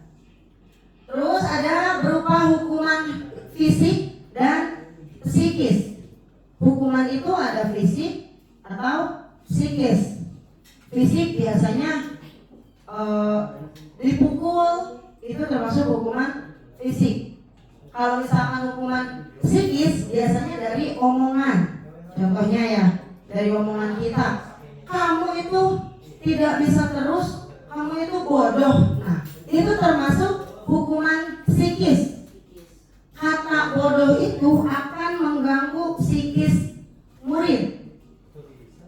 Terus ada berupa hukuman fisik dan psikis. Hukuman itu ada fisik atau psikis. Fisik biasanya dipukul, itu termasuk hukuman fisik. Kalau misalkan hukuman psikis biasanya dari omongan. Contohnya ya, dari omongan kita. Kamu itu tidak bisa terus, kamu itu bodoh. Nah, itu termasuk hukuman psikis. Kata bodoh itu akan mengganggu psikis murid.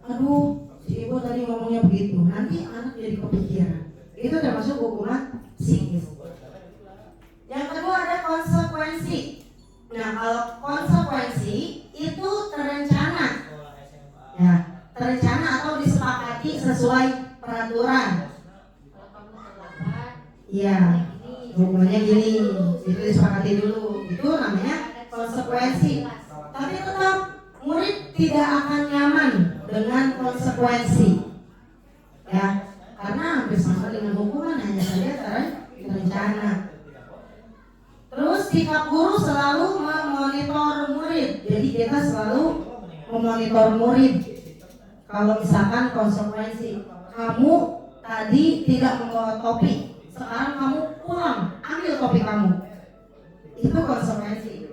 Aduh, si ibu tadi ngomongnya begitu, nanti anak jadi kepikiran. Itu termasuk hukuman psikis. Yang kedua ada konsekuensi. Nah, kalau konsekuensi itu terencana, ya, terencana atau disepakati sesuai peraturan. Kalau kamu terlambat, Iya, hukumannya gini, itu disepakati dulu. Itu namanya konsekuensi. Tapi tetap murid tidak akan nyaman dengan konsekuensi, ya, karena hampir sama dengan hukuman, hanya saja terencana. Terus sikap guru selalu memonitor murid. Jadi kita selalu memonitor murid. Kalau misalkan konsekuensi, kamu tadi tidak membawa topi, sekarang kamu pulang, ambil topi kamu. Itu konsekuensi.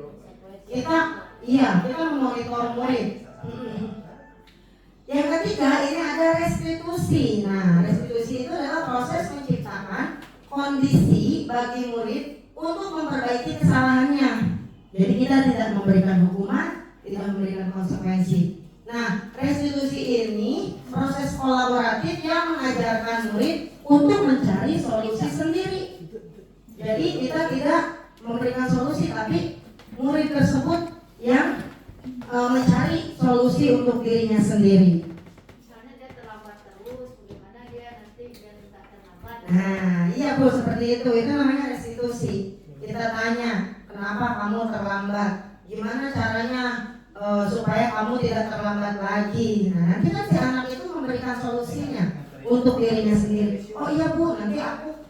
Kita memonitor murid. Yang ketiga ini ada restitusi. Nah, restitusi itu adalah proses menciptakan kondisi bagi murid untuk memperbaiki kesalahannya. Jadi kita tidak memberikan hukuman, tidak memberikan konsekuensi. Nah, restitusi ini proses kolaboratif yang mengajarkan murid untuk mencari solusi sendiri. Jadi kita tidak memberikan solusi, tapi murid tersebut yang mencari solusi untuk dirinya sendiri. misalnya dia terlambat terus, bagaimana dia nanti biar tidak terlambat. Nah, iya Bu, seperti itu namanya restitusi. Kita tanya, kenapa kamu terlambat? Gimana caranya supaya kamu tidak terlambat lagi? Nah, nanti kan si anak itu memberikan solusinya untuk dirinya sendiri. Oh iya Bu, nanti aku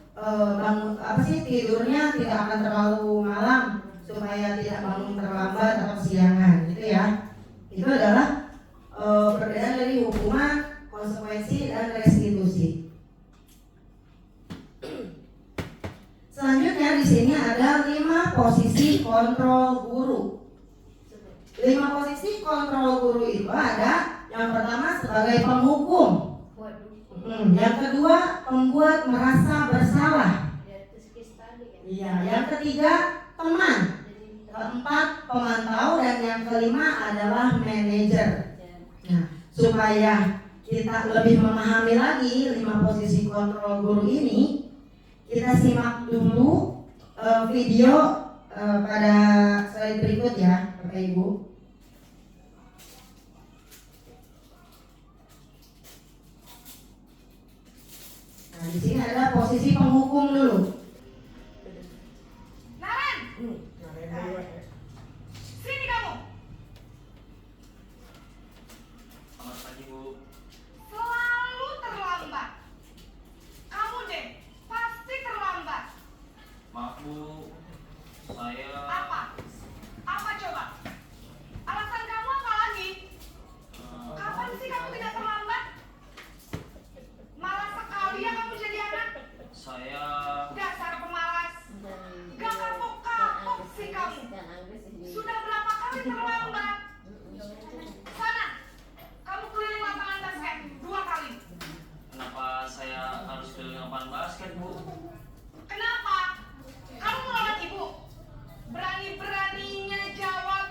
bangun tidurnya tidak akan terlalu malam supaya tidak bangun terlambat atau siangan, gitu ya. Itu adalah perbedaan dari hukuman, konsekuensi, dan restitusi. Selanjutnya di sini ada 5 posisi kontrol guru. 5 posisi kontrol guru itu ada yang pertama sebagai penghukum, yang kedua pembuat merasa bersalah, iya, yang ketiga teman, keempat pemantau, dan yang kelima adalah manajer. Nah, supaya kita lebih memahami lagi 5 posisi kontrol guru ini, kita simak dulu video pada slide berikut ya, Bapak Ibu. Nah, di sini ada posisi penghukum dulu. Sini kamu. Selamat pagi, Bu. Selalu terlambat. Kamu deh, pasti terlambat. Maaf, Bu. Saya Apa? Apa coba? Alasan kamu apa lagi? Kapan sih kamu tidak terlambat? Malas sekali ya kamu jadi anak. saya Dasar pemalas. Gak kapok-kapok sih kamu. Sudah berapa kali terlambat? Sana, kamu keliling lapangan basket 2 kali. kenapa saya harus keliling lapangan basket, Bu? Kenapa? Kamu melawan ibu. Berani-beraninya jawab.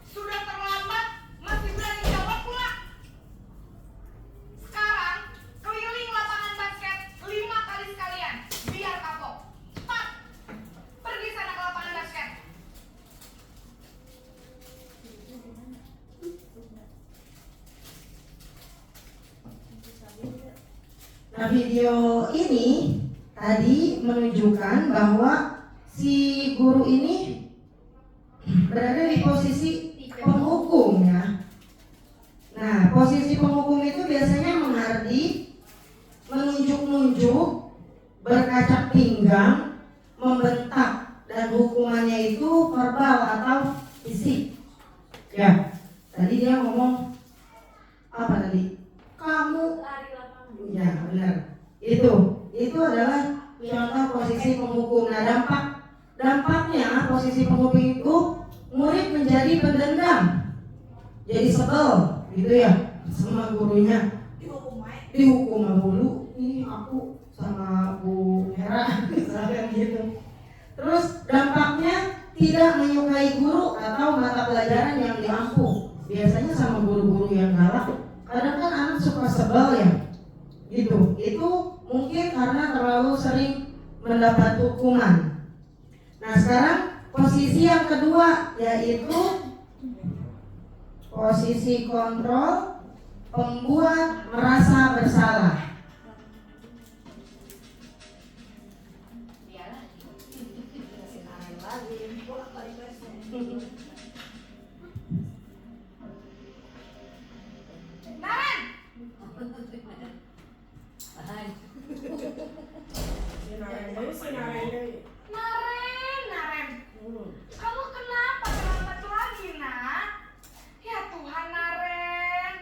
Sudah terlambat, masih berani jawab pula. Sekarang, keliling lapangan basket 5 kali sekalian. Biar kapok. Cepat. Pergi sana ke lapangan basket. Nah, video ini tadi menunjukkan bahwa si guru ini berada di posisi penghukum ya. Nah, posisi penghukum itu biasanya menghardi, menunjuk-nunjuk, berkacak pinggang, membentak, dan hukumannya itu verbal atau fisik. Ya, tadi dia ngomong apa tadi? Kamu, Lari lapangan. ya benar. Itu adalah contoh posisi penghukum. Nah, dampaknya posisi penguping itu murid menjadi pendendam, jadi sebel gitu ya sama gurunya, dihukum dulu, ini aku sama Bu Hera misalkan gitu. Terus dampaknya tidak menyukai guru atau mata pelajaran yang diampu. Biasanya sama guru-guru yang galak, kadang kan anak suka sebel ya gitu. Itu mungkin karena terlalu sering mendapat hukuman. Nah sekarang posisi yang kedua yaitu posisi kontrol, pembuat merasa bersalah. Naren, Naren, kamu kenapa terlambat lagi, nak? Ya Tuhan, Naren,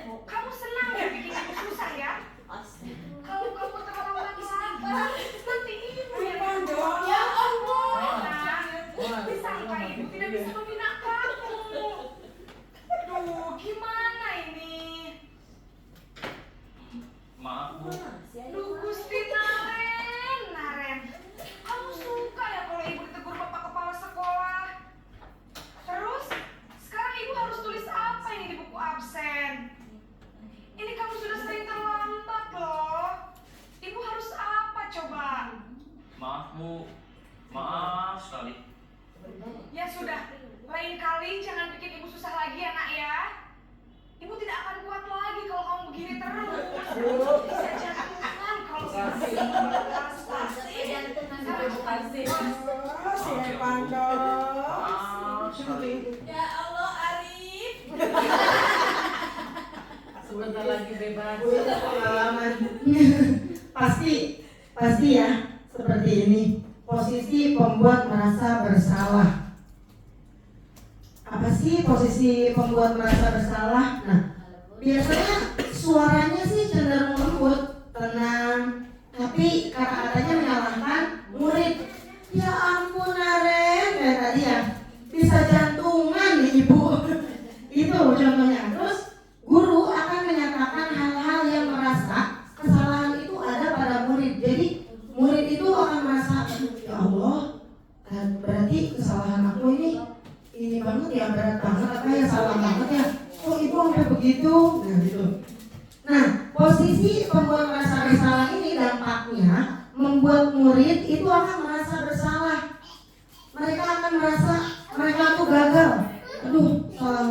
kamu senang ya bikin aku susah ya? Kalau kamu terlambat lagi, nanti ibu yang ngomong. Ya Allah, nak, disangka ibu tidak bisa membina kamu. Duh, gimana ini? Maaf Bu. Duh, Gusti Naren, kamu suka ya kalau ibu ditegur bapak kepala sekolah? Terus, sekarang ibu harus tulis apa ini di buku absen? Ini kamu sudah sering terlambat loh. Ibu harus apa coba? Maaf Bu. Maaf sekali. Ya sudah, lain kali jangan bikin ibu susah lagi ya nak ya. Ibu tidak akan kuat lagi kalau kamu begini terus. Bisa jantungan kalau pasti. Maaf sekali. Ya Allah, Arif. Sebentar lagi bebas. Pengalaman pasti ya seperti ini. Posisi pembuat merasa bersalah. Apa sih posisi pembuat merasa bersalah? Nah, biasanya suaranya sih cenderung lembut, tenang, tapi kata-katanya menyalahkan murid. Ya ampun Naren, kayak tadi ya, bisa jantungan nih ibu. Itu contohnya. Terus guru akan menyatakan hal-hal yang merasa kesalahan itu ada pada murid. Jadi murid itu akan merasa, ya Allah, berarti kesalahan aku ini banget ya, berat banget, apa ya, salah banget ya, kok ibu sampai begitu. Nah gitu. Nah posisi pembuat merasa bersalah ini dampaknya membuat murid itu akan merasa bersalah. Mereka akan merasa mereka tuh gagal. Aduh, salah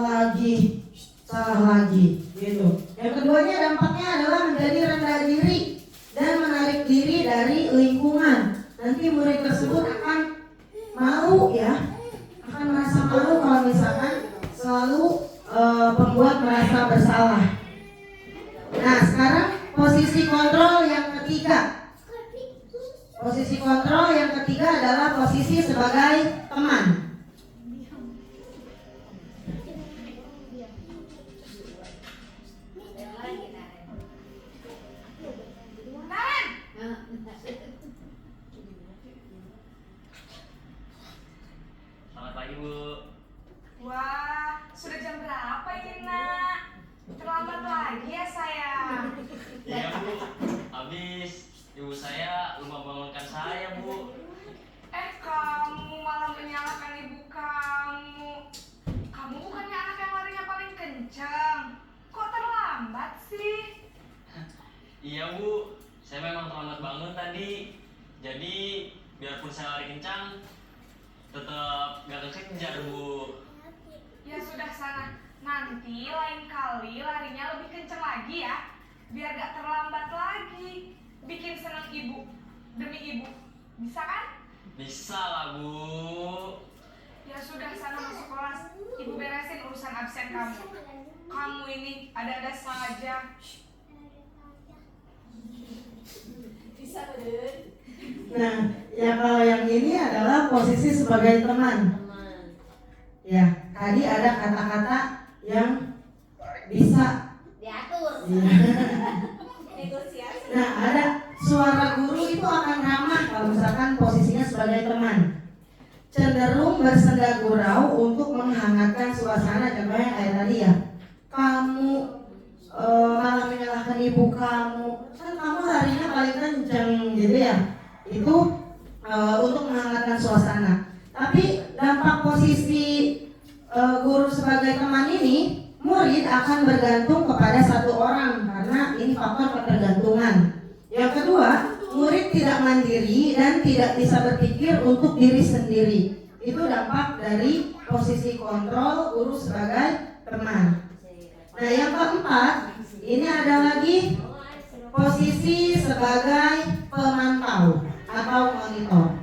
lagi gitu. Yang keduanya dampaknya adalah menjadi rendah diri dan menarik diri dari lingkungan. Nanti murid tersebut akan malu ya, akan merasa malu kalau misalkan selalu pembuat merasa bersalah. Nah sekarang posisi kontrol yang ketiga. Posisi kontrol yang ketiga adalah posisi sebagai teman. Naren, Selamat pagi Bu. wah sudah jam berapa ini nak? Terlambat lagi ya sayang. Iya Bu. Habis ibu saya lupa bangunkan saya Bu. Kamu malah menyalahkan ibu kamu. Kamu bukannya anak yang larinya paling kencang. Kok terlambat sih? Iya Bu. Saya memang terlambat bangun tadi. Jadi biarpun saya lari kencang, tetap gak kekejar Bu. Ya sudah sana. Nanti lain kali larinya lebih kencang lagi ya. Biar gak terlambat lagi. Bikin senang ibu. Demi ibu. Bisa kan? Bisa lah Bu. Ya sudah sana masuk kelas. Ibu beresin urusan absen kamu. Kamu ini ada-ada saja. Bisa bener. Nah ya kalau yang ini adalah posisi sebagai teman. Ya tadi ada kata-kata yang bisa Diatur. Negosiasi. Nah ada suara guru itu akan ramah kalau misalkan posisinya sebagai teman. cenderung bersenda gurau untuk menghangatkan suasana. Contohnya kayak tadi ya, kamu malah menyalahkan ibu kamu, kan kamu harinya paling kenceng gitu ya. Itu untuk menghangatkan suasana. Tapi dampak posisi guru sebagai teman ini, murid akan bergantung kepada satu orang karena ini faktor ketergantungan. Yang kedua, murid tidak mandiri dan tidak bisa berpikir untuk diri sendiri. Itu dampak dari posisi kontrol guru sebagai teman. Nah, yang keempat, ini ada lagi posisi sebagai pemantau atau monitor.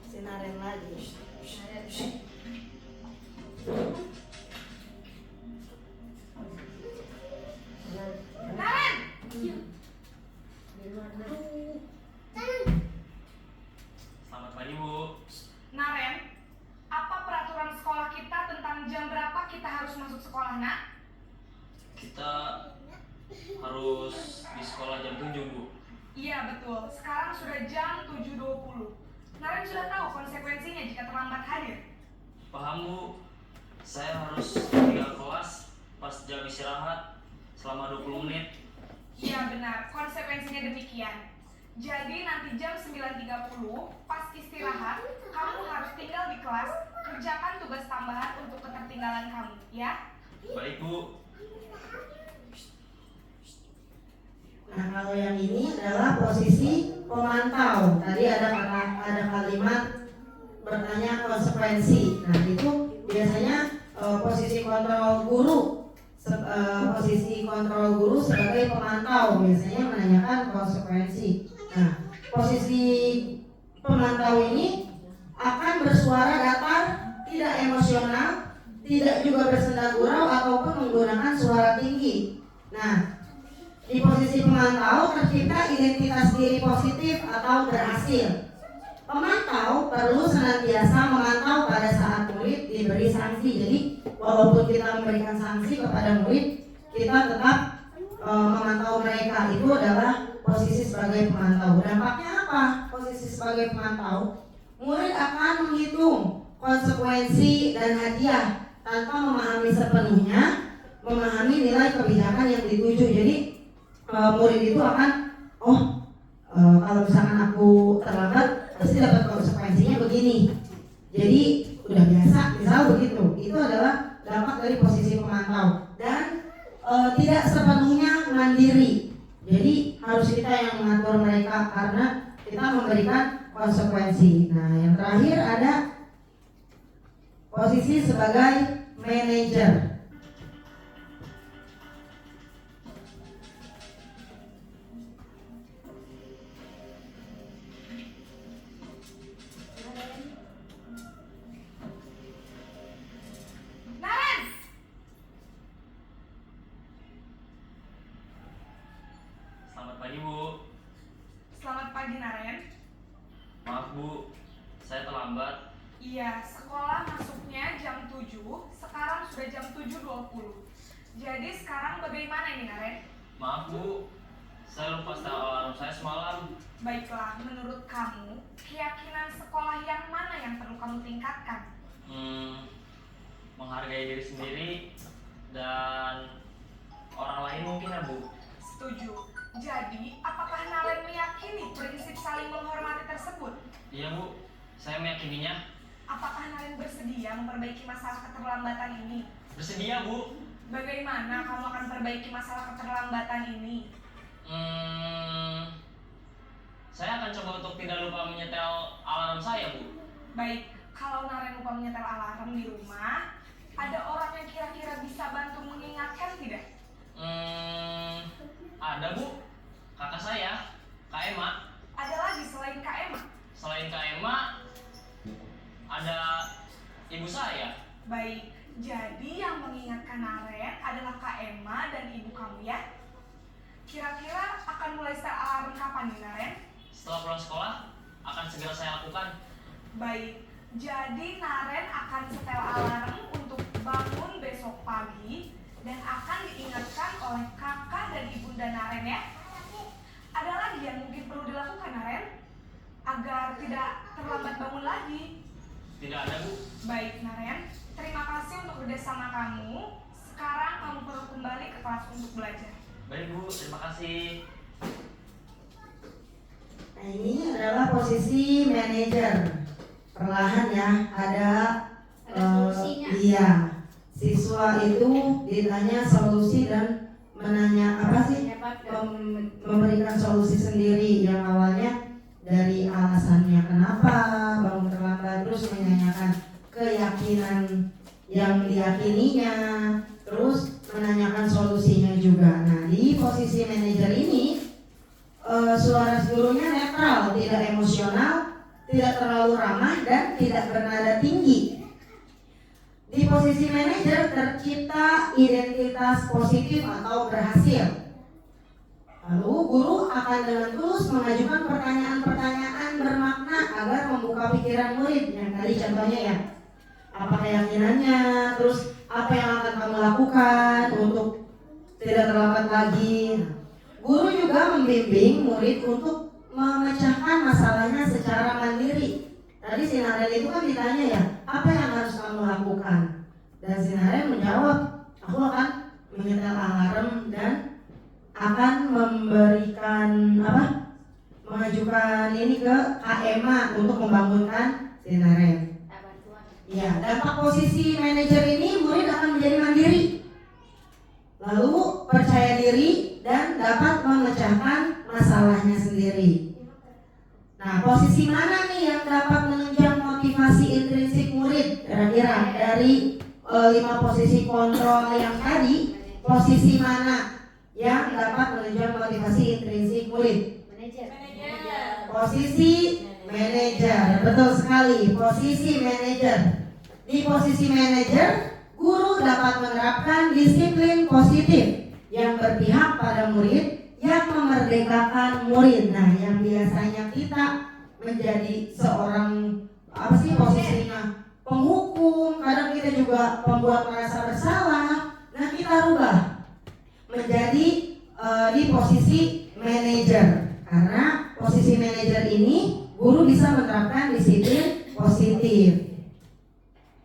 Sinaren lagi. Naren, Selamat pagi, Bu. Naren, apa peraturan sekolah kita tentang jam berapa kita harus masuk sekolah, nak? Kita harus di sekolah jam 7, Bu. Iya betul, sekarang sudah jam 7.20. Naren sudah tahu konsekuensinya jika terlambat hadir. Paham, Bu. Saya harus tinggal kelas pas jam istirahat selama 20 menit. Iya benar, konsekuensinya demikian. Jadi nanti jam 9.30 pas istirahat, kamu harus tinggal di kelas, kerjakan tugas tambahan untuk ketertinggalan kamu, ya? Baik, Bu. Nah, kalau yang ini adalah posisi pemantau. Tadi ada kalimat bertanya konsekuensi. Nah, itu biasanya posisi kontrol guru. Posisi kontrol guru sebagai pemantau biasanya menanyakan konsekuensi. Nah, posisi pemantau ini akan bersuara datar, tidak emosional, tidak juga bersenda gurau ataupun menggunakan suara tinggi. Nah, di posisi pemantau tercipta identitas diri positif atau berhasil. Pemantau perlu senantiasa memantau pada saat murid diberi sanksi. Jadi walaupun kita memberikan sanksi kepada murid, kita tetap memantau mereka. Itu adalah posisi sebagai pemantau. Dampaknya apa? Posisi sebagai pemantau, murid akan menghitung konsekuensi dan hadiah tanpa memahami sepenuhnya, memahami nilai kebijakan yang dituju. Jadi murid itu akan, kalau misalkan aku terlambat pasti dapat konsekuensinya begini. Jadi udah biasa, misal begitu. Itu adalah dampak dari posisi pemantau. Dan tidak sepenuhnya mandiri. Jadi harus kita yang mengatur mereka karena kita memberikan konsekuensi. Nah, yang terakhir ada posisi sebagai manajer. Naren! Selamat pagi, Bu. Selamat pagi, Naren. Maaf, Bu. Saya terlambat. Iya, sekolah masuknya jam 7, sekarang sudah jam 7.20. Jadi sekarang bagaimana ini, Naren? Maaf, Bu. Saya lupa setel alarm saya semalam. Baiklah, menurut kamu, keyakinan sekolah yang mana yang perlu kamu tingkatkan? Menghargai diri sendiri dan orang lain mungkin ya, Bu. Setuju. Jadi, apakah Naren meyakini prinsip saling menghormati tersebut? Iya, Bu. Saya meyakininya. Apakah Naren bersedia memperbaiki masalah keterlambatan ini? Bersedia, Bu. Bagaimana kamu akan perbaiki masalah keterlambatan ini? Saya akan coba untuk tidak lupa menyetel alarm saya, Bu. Baik, kalau Naren lupa menyetel alarm di rumah, ada orang yang kira-kira bisa bantu mengingatkan tidak? Ada, Bu. Kakak saya, Kak Emma. Ada lagi selain Kak Emma? Selain Kak Emma, ada ibu saya. Baik, jadi yang mengingatkan Naren adalah Kak Emma dan ibu kamu ya? Kira-kira akan mulai setel alarm kapan nih, Naren? Setelah pulang sekolah, akan segera saya lakukan. Baik, jadi Naren akan setel alarm untuk bangun besok pagi dan akan diingatkan oleh kakak dan ibunda Naren ya. Ada lagi yang mungkin perlu dilakukan, Naren? agar tidak terlambat bangun lagi. Tidak ada, Bu. Baik, Naren. Terima kasih untuk kerjasama kamu. Sekarang kamu perlu kembali ke kelas untuk belajar. Baik, Bu. Terima kasih. Nah, ini adalah posisi manajer. Perlahan ya, ada solusinya. iya. Siswa itu ditanya solusi dan menanya apa sih? Memberikan solusi sendiri yang awalnya dari alasannya kenapa bangun terlambat, terus menanyakan keyakinan yang diyakininya, terus menanyakan solusinya juga. Nah, di posisi manajer ini suara gurunya netral, tidak emosional, tidak terlalu ramah, dan tidak bernada tinggi. Di posisi manajer tercipta identitas positif atau berhasil. Lalu guru akan dengan tulus mengajukan pertanyaan-pertanyaan bermakna agar membuka pikiran murid. Yang tadi contohnya ya, apa keyakinannya, terus apa yang akan kamu lakukan untuk tidak terlambat lagi. Guru juga membimbing murid untuk memecahkan masalahnya secara mandiri. Tadi si Naren itu kan ditanya ya, apa yang harus kamu lakukan? Dan si Naren menjawab, aku akan menyetel alarm dan akan memberikan mengajukan ini ke KMA untuk membangunkan si Naren. Ya, dampak posisi manajer ini murid akan menjadi mandiri, lalu percaya diri dan dapat memecahkan masalahnya sendiri. Nah, posisi mana nih yang dapat menunjang motivasi intrinsik murid? Kira-kira dari 5 posisi kontrol yang tadi, posisi mana yang dapat menunjang motivasi intrinsik murid? Manajer. Posisi manajer, betul sekali. Posisi manajer. Di posisi manajer, guru dapat menerapkan disiplin positif yang berpihak pada murid, yang memerdekakan murid. Nah, yang biasanya kita menjadi seorang posisinya penghukum, kadang kita juga pembuat merasa bersalah. Nah, kita rubah menjadi di posisi manajer, karena posisi manajer ini guru bisa menerapkan disiplin positif.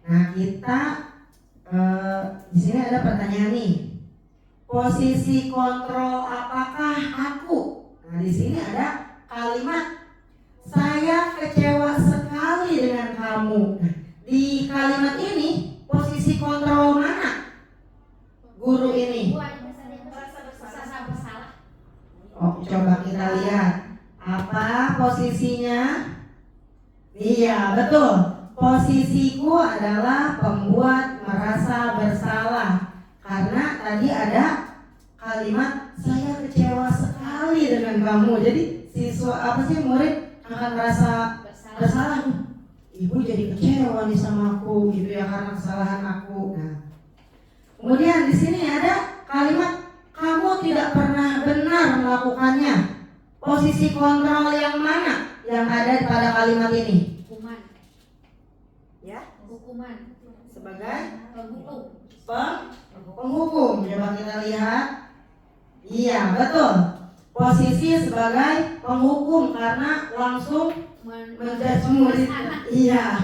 Nah, kita di sini ada pertanyaan nih. Posisi kontrol apakah aku? Nah, di sini ada kalimat saya kecewa sekali dengan kamu. Nah, di kalimat ini posisi kontrol mana guru ini? Merasa bersalah. Oh, coba kita lihat apa posisinya. Iya, betul. Posisiku adalah pembuat merasa bersalah. Karena tadi ada kalimat saya kecewa sekali dengan kamu. Jadi murid akan merasa bersalah. Ibu jadi kecewa nih sama aku gitu ya, karena kesalahan aku. Nah, kemudian di sini ada kalimat kamu tidak pernah benar melakukannya. Posisi kontrol yang mana yang ada pada kalimat ini? Hukuman. Ya, Hukuman. sebagai Penghukum. penghukum. Coba kita lihat. Iya, betul. Posisi sebagai penghukum karena langsung menjudge murid. Iya,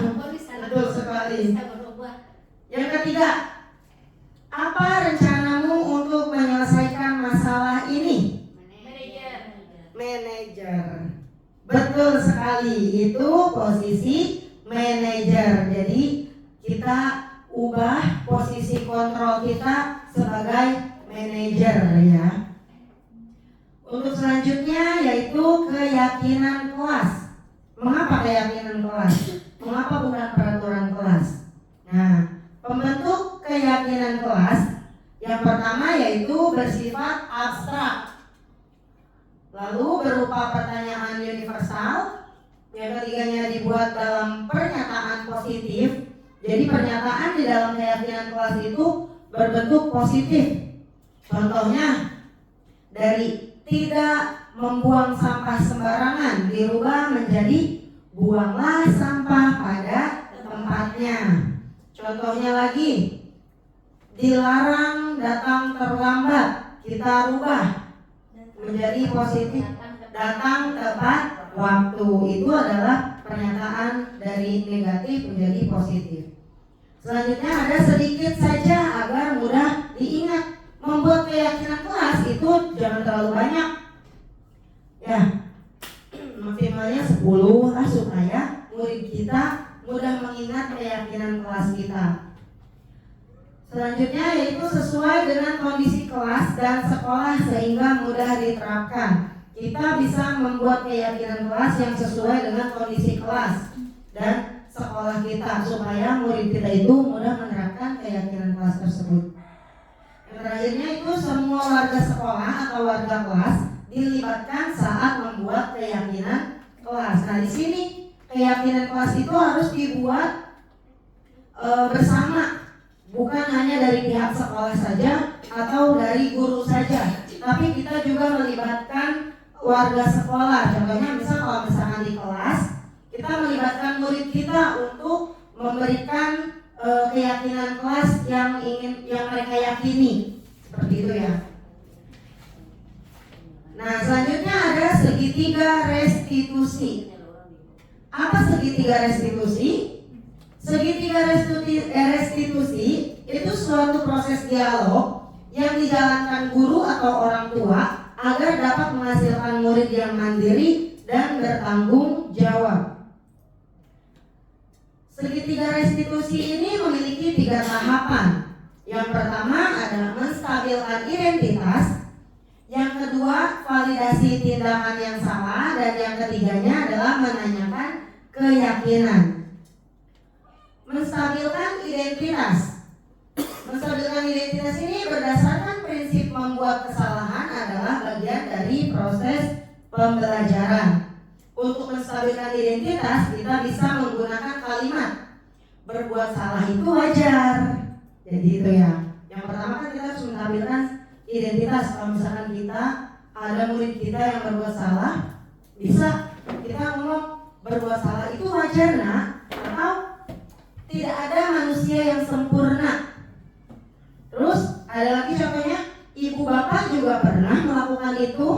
betul sekali. Yang ketiga, apa rencanamu untuk menyelesaikan masalah ini? Manajer. Betul sekali, itu posisi manajer. Jadi kita ubah posisi kontrol kita sebagai manajer ya. Untuk selanjutnya yaitu keyakinan kelas. Mengapa keyakinan kelas? Mengapa bukan peraturan kelas? Nah, pembentuk keyakinan kelas yang pertama yaitu bersifat abstrak, lalu berupa pertanyaan universal. Yang ketiganya dibuat dalam pernyataan positif. Jadi pernyataan di dalam keyakinan kelas itu berbentuk positif. Contohnya dari tidak membuang sampah sembarangan dirubah menjadi buanglah sampah pada tempatnya. Contohnya lagi, dilarang datang terlambat, kita rubah menjadi positif, datang tepat waktu itu adalah pernyataan dari negatif menjadi positif. Selanjutnya ada sedikit saja agar mudah diingat. Membuat keyakinan kelas itu jangan terlalu banyak. Ya, maksimalnya 10 lah supaya murid kita mudah mengingat keyakinan kelas kita. Selanjutnya yaitu sesuai dengan kondisi kelas dan sekolah sehingga mudah diterapkan. Kita bisa membuat keyakinan kelas yang sesuai dengan kondisi kelas dan sekolah kita supaya murid kita itu mudah menerapkan keyakinan kelas tersebut. Yang terakhirnya itu semua warga sekolah atau warga kelas dilibatkan saat membuat keyakinan kelas. Nah, di sini keyakinan kelas itu harus dibuat bersama, bukan hanya dari pihak sekolah saja atau dari guru saja, tapi kita juga melibatkan warga sekolah. Contohnya kalau misalkan di kelas kita melibatkan murid kita untuk memberikan keyakinan kelas yang mereka yakini, seperti itu ya. Nah, selanjutnya ada segitiga restitusi. Apa segitiga restitusi? Segitiga restitusi itu suatu proses dialog yang dijalankan guru atau orang tua agar dapat menghasilkan murid yang mandiri dan bertanggung jawab. Segitiga restitusi ini memiliki 3 tahapan. Yang pertama adalah menstabilkan identitas, yang kedua validasi tindakan yang salah, dan yang ketiganya adalah menanyakan keyakinan. Menstabilkan identitas. Menstabilkan identitas ini berdasarkan prinsip membuat kesalahan adalah bagian dari proses pembelajaran. Untuk menstabilkan identitas, kita bisa menggunakan kalimat berbuat salah itu wajar. Jadi itu ya. Yang pertama kan kita harus menstabilkan identitas. Kalau misalkan kita ada murid kita yang berbuat salah, bisa kita ngomong berbuat salah itu wajar nak, atau tidak ada manusia yang sempurna. Terus ada lagi contohnya, ibu bapak juga pernah melakukan itu.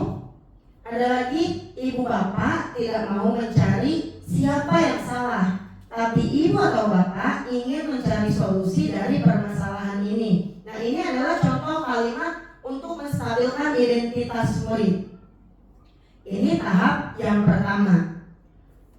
Ada lagi, ibu bapak tidak mau mencari siapa yang salah, tapi ibu atau bapak ingin mencari solusi dari permasalahan ini. Nah, ini adalah contoh kalimat untuk menstabilkan identitas murid. Ini tahap yang pertama.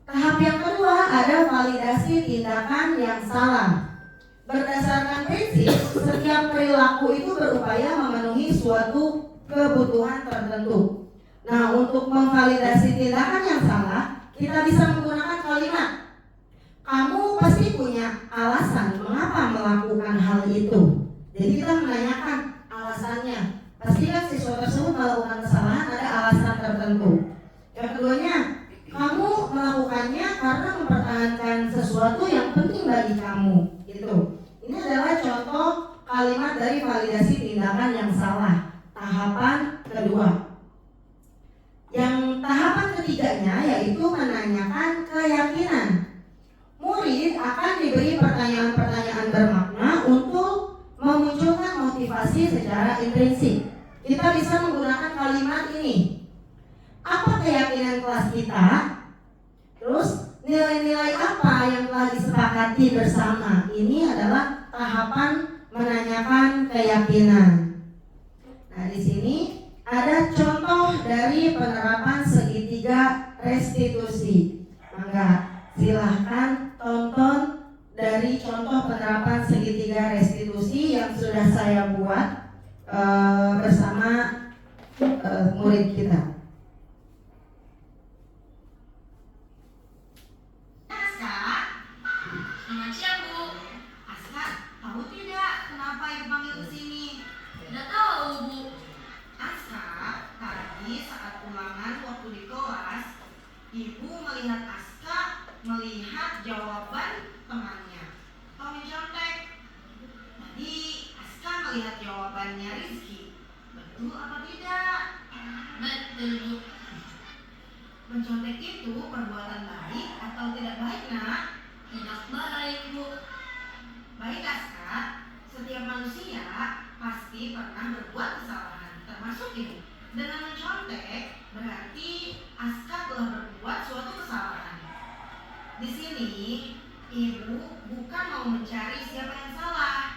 Tahap yang kedua ada validasi tindakan yang salah. Berdasarkan prinsip, setiap perilaku itu berupaya memenuhi suatu kebutuhan tertentu. Nah, untuk memvalidasi tindakan yang salah, kita bisa menggunakan kalimat, kamu pasti punya alasan mengapa melakukan hal itu. Jadi kita menanyakan alasannya. Pastikan siswa tersebut melakukan kesalahan ada alasan tertentu. Yang keduanya, kamu melakukannya karena mempertahankan sesuatu yang penting bagi kamu. Itu. Ini adalah contoh kalimat dari validasi tindakan yang salah. Tahapan kedua. Yang tahapan ketiganya yaitu menanyakan keyakinan. Murid akan diberi pertanyaan-pertanyaan bermakna untuk memunculkan motivasi secara intrinsik. Kita bisa menggunakan kalimat ini. Apa keyakinan kelas kita? Terus nilai-nilai apa yang telah disepakati bersama? Ini adalah tahapan menanyakan keyakinan. Nah, di sini ada contoh dari penerapan segitiga restitusi. Maka silahkan tonton dari contoh penerapan segitiga restitusi yang sudah saya buat bersama murid kita. Selamat siang, Bu. Aska, tahu tidak kenapa Ibu panggil ke sini? Tidak tahu, Bu. Aska, tadi saat ulangan waktu di kelas, Ibu melihat Aska melihat jawaban temannya. Atau mencontek. Tadi Aska melihat jawabannya Rizky. Betul apa tidak? Betul, Bu. Mencontek itu perbuatan baik atau tidak baik, nak? Tidak baik, Bu. Baik, Aska. Setiap manusia pasti pernah berbuat kesalahan, termasuk ini. Dengan mencontek, berarti Aska telah berbuat suatu mau mencari siapa yang salah.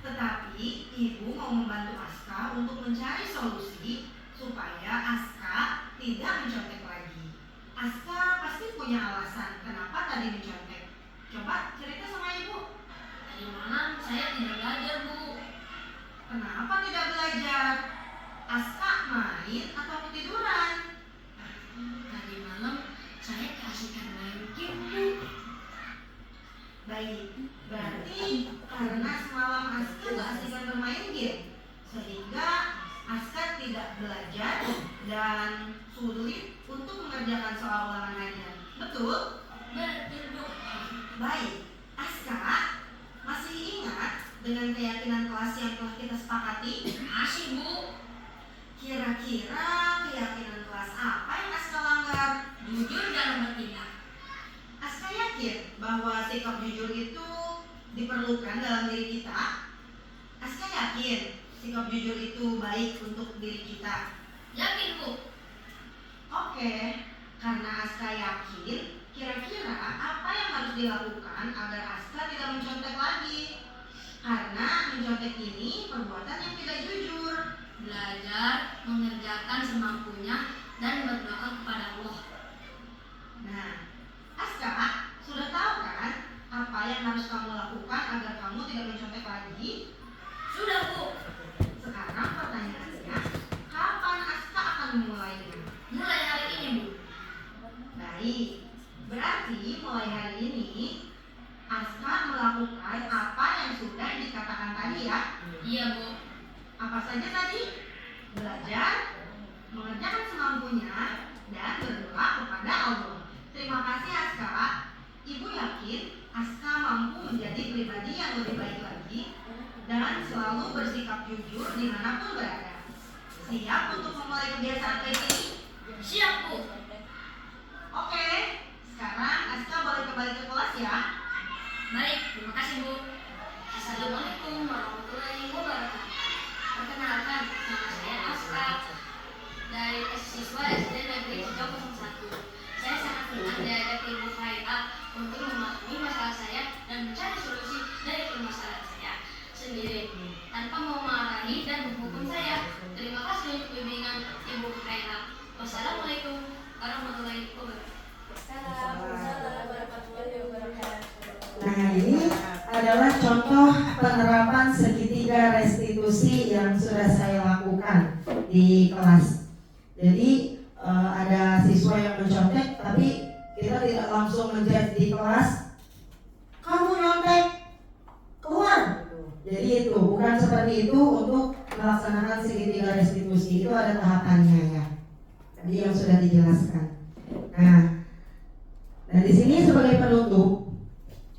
Tetapi ibu mau membantu Aska untuk mencari solusi supaya Aska tidak mencontek lagi. Aska pasti punya alasan kenapa tadi mencontek. Coba cerita sama ibu. Tadi malam saya tidak belajar, Bu. Kenapa tidak belajar? Aska main atau ketiduran? Tadi malam saya keasikan main game, Bu. Baik, berarti karena semalam Aska keasikan bermain game, sehingga Aska tidak belajar dan sulit untuk mengerjakan soal ulangan harian. Betul? Betul, Bu. Baik, Aska masih ingat dengan keyakinan kelas yang telah kita sepakati? Masih, Bu. Kira-kira keyakinan kelas apa yang Aska langgar? Jujur dalam bertindak. Aska yakin bahwa sikap jujur itu diperlukan dalam diri kita. Aska yakin sikap jujur itu baik untuk diri kita. Yakin, Bu. Oke, karena Aska yakin, kira-kira apa yang harus dilakukan agar Aska tidak mencontek lagi? Karena mencontek ini perbuatan yang tidak jujur. Belajar, mengerjakan semampunya, dan berdoa kepada Allah. Nah, Aska sudah tahu kan apa yang harus kamu lakukan agar kamu tidak mencontek lagi? Sudah, Bu. Sekarang pertanyaannya, kapan Aska akan memulainya? Mulai hari ini, Bu. Baik, berarti mulai hari ini Aska melakukan apa yang sudah dikatakan tadi ya? Iya, Bu. Apa saja tadi? Belajar, mengerjakan semampunya, dan berdoa kepada Allah. Terima kasih Aska. Ibu yakin Aska mampu menjadi pribadi yang lebih baik lagi dan selalu bersikap jujur dimanapun berada. Siap untuk memulai kebiasaan baik ini? Siap, Bu. Oke, sekarang Aska boleh kembali ke kelas ya. Baik, terima kasih, Bu. Assalamualaikum warahmatullahi wabarakatuh. Perkenalkan, nama saya Aska dari siswa SD Negeri Cijau 01. Saya sangat senang diajak Ibu Faida untuk memahami masalah saya dan mencari solusi dari permasalahan saya sendiri tanpa memarahi dan menghukum saya. Terima kasih untuk bimbingan Ibu Faida. Wassalamualaikum warahmatullahi wabarakatuh. Waalaikumsalam warahmatullahi wabarakatuh. Nah, ini adalah contoh penerapan segitiga restitusi yang sudah saya lakukan di kelas. Jadi ada siswa yang mencontek, tapi kita tidak langsung menjudge di kelas, kamu nyontek, keluar. Jadi itu bukan seperti itu untuk melaksanakan segitiga restitusi. Itu ada tahapannya ya. Tadi yang sudah dijelaskan. Nah, dan di sini sebagai penutup,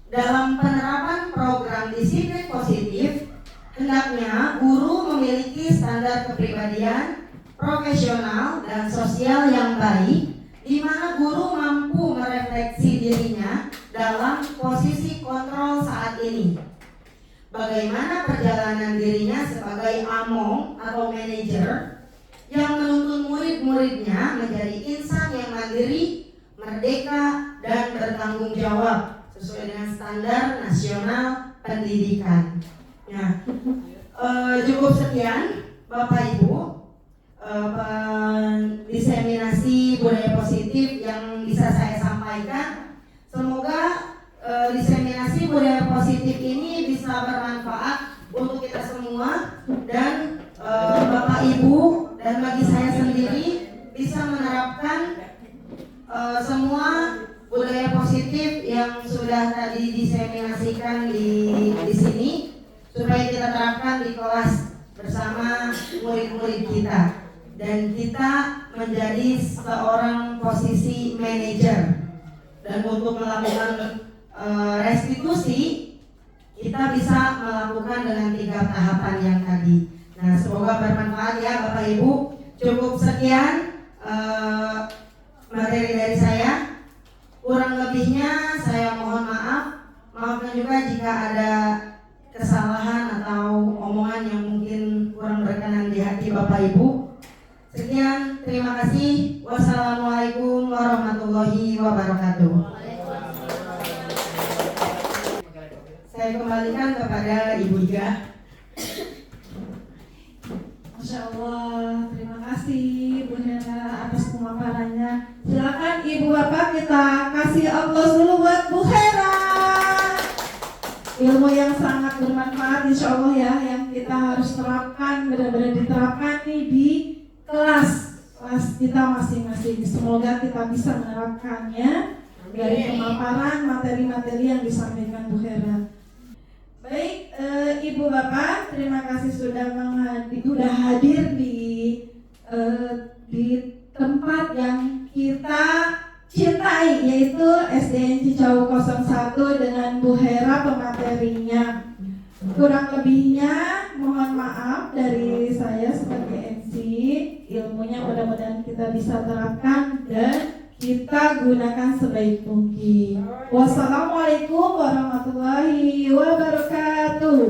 dalam penerapan program disiplin positif, hendaknya guru memiliki standar kepribadian, profesional, dan sosial yang baik, di mana guru mampu merefleksi dirinya dalam posisi kontrol saat ini. Bagaimana perjalanan dirinya sebagai among atau manajer yang menuntun murid-muridnya menjadi insan yang mandiri, merdeka, dan bertanggung jawab sesuai dengan standar nasional pendidikan. Nah, cukup sekian Bapak Ibu diseminasi budaya positif yang bisa saya sampaikan. Semoga diseminasi budaya positif ini bisa bermanfaat untuk kita semua dan Bapak Ibu dan bagi saya sendiri bisa menerapkan semua budaya positif yang sudah tadi diseminasikan di sini supaya kita terapkan di kelas bersama murid-murid kita dan kita menjadi seorang posisi manajer. Dan untuk melakukan restitusi kita bisa melakukan dengan 3 tahapan yang tadi. Nah, semoga bermanfaat ya Bapak Ibu. Cukup sekian materi dari saya. Kurang lebihnya saya mohon maaf. Maafkan juga jika ada kesalahan atau omongan yang mungkin kurang berkenan di hati Bapak Ibu. Sekian, terima kasih. Wassalamualaikum warahmatullahi wabarakatuh. Saya kembalikan kepada Ibu Iga. Masya Allah, terima kasih Bu Hera atas pemaparannya. Silakan Ibu Bapak kita kasih aplaus dulu buat Bu Hera. Ilmu yang sangat bermanfaat insya Allah ya, yang kita harus terapkan, benar-benar diterapkan nih di kelas kita masing-masing. Semoga kita bisa menerapkannya dari pemaparan materi-materi yang disampaikan Bu Hera. Baik, Ibu Bapak, terima kasih sudah hadir di tempat yang kita cintai, yaitu SDN Cicau 01 dengan Bu Hera pematerinya. Kurang lebihnya mohon maaf dari saya sebagai MC. Ilmunya mudah-mudahan kita bisa terapkan dan kita gunakan sebaik mungkin. Wassalamualaikum warahmatullahi wabarakatuh.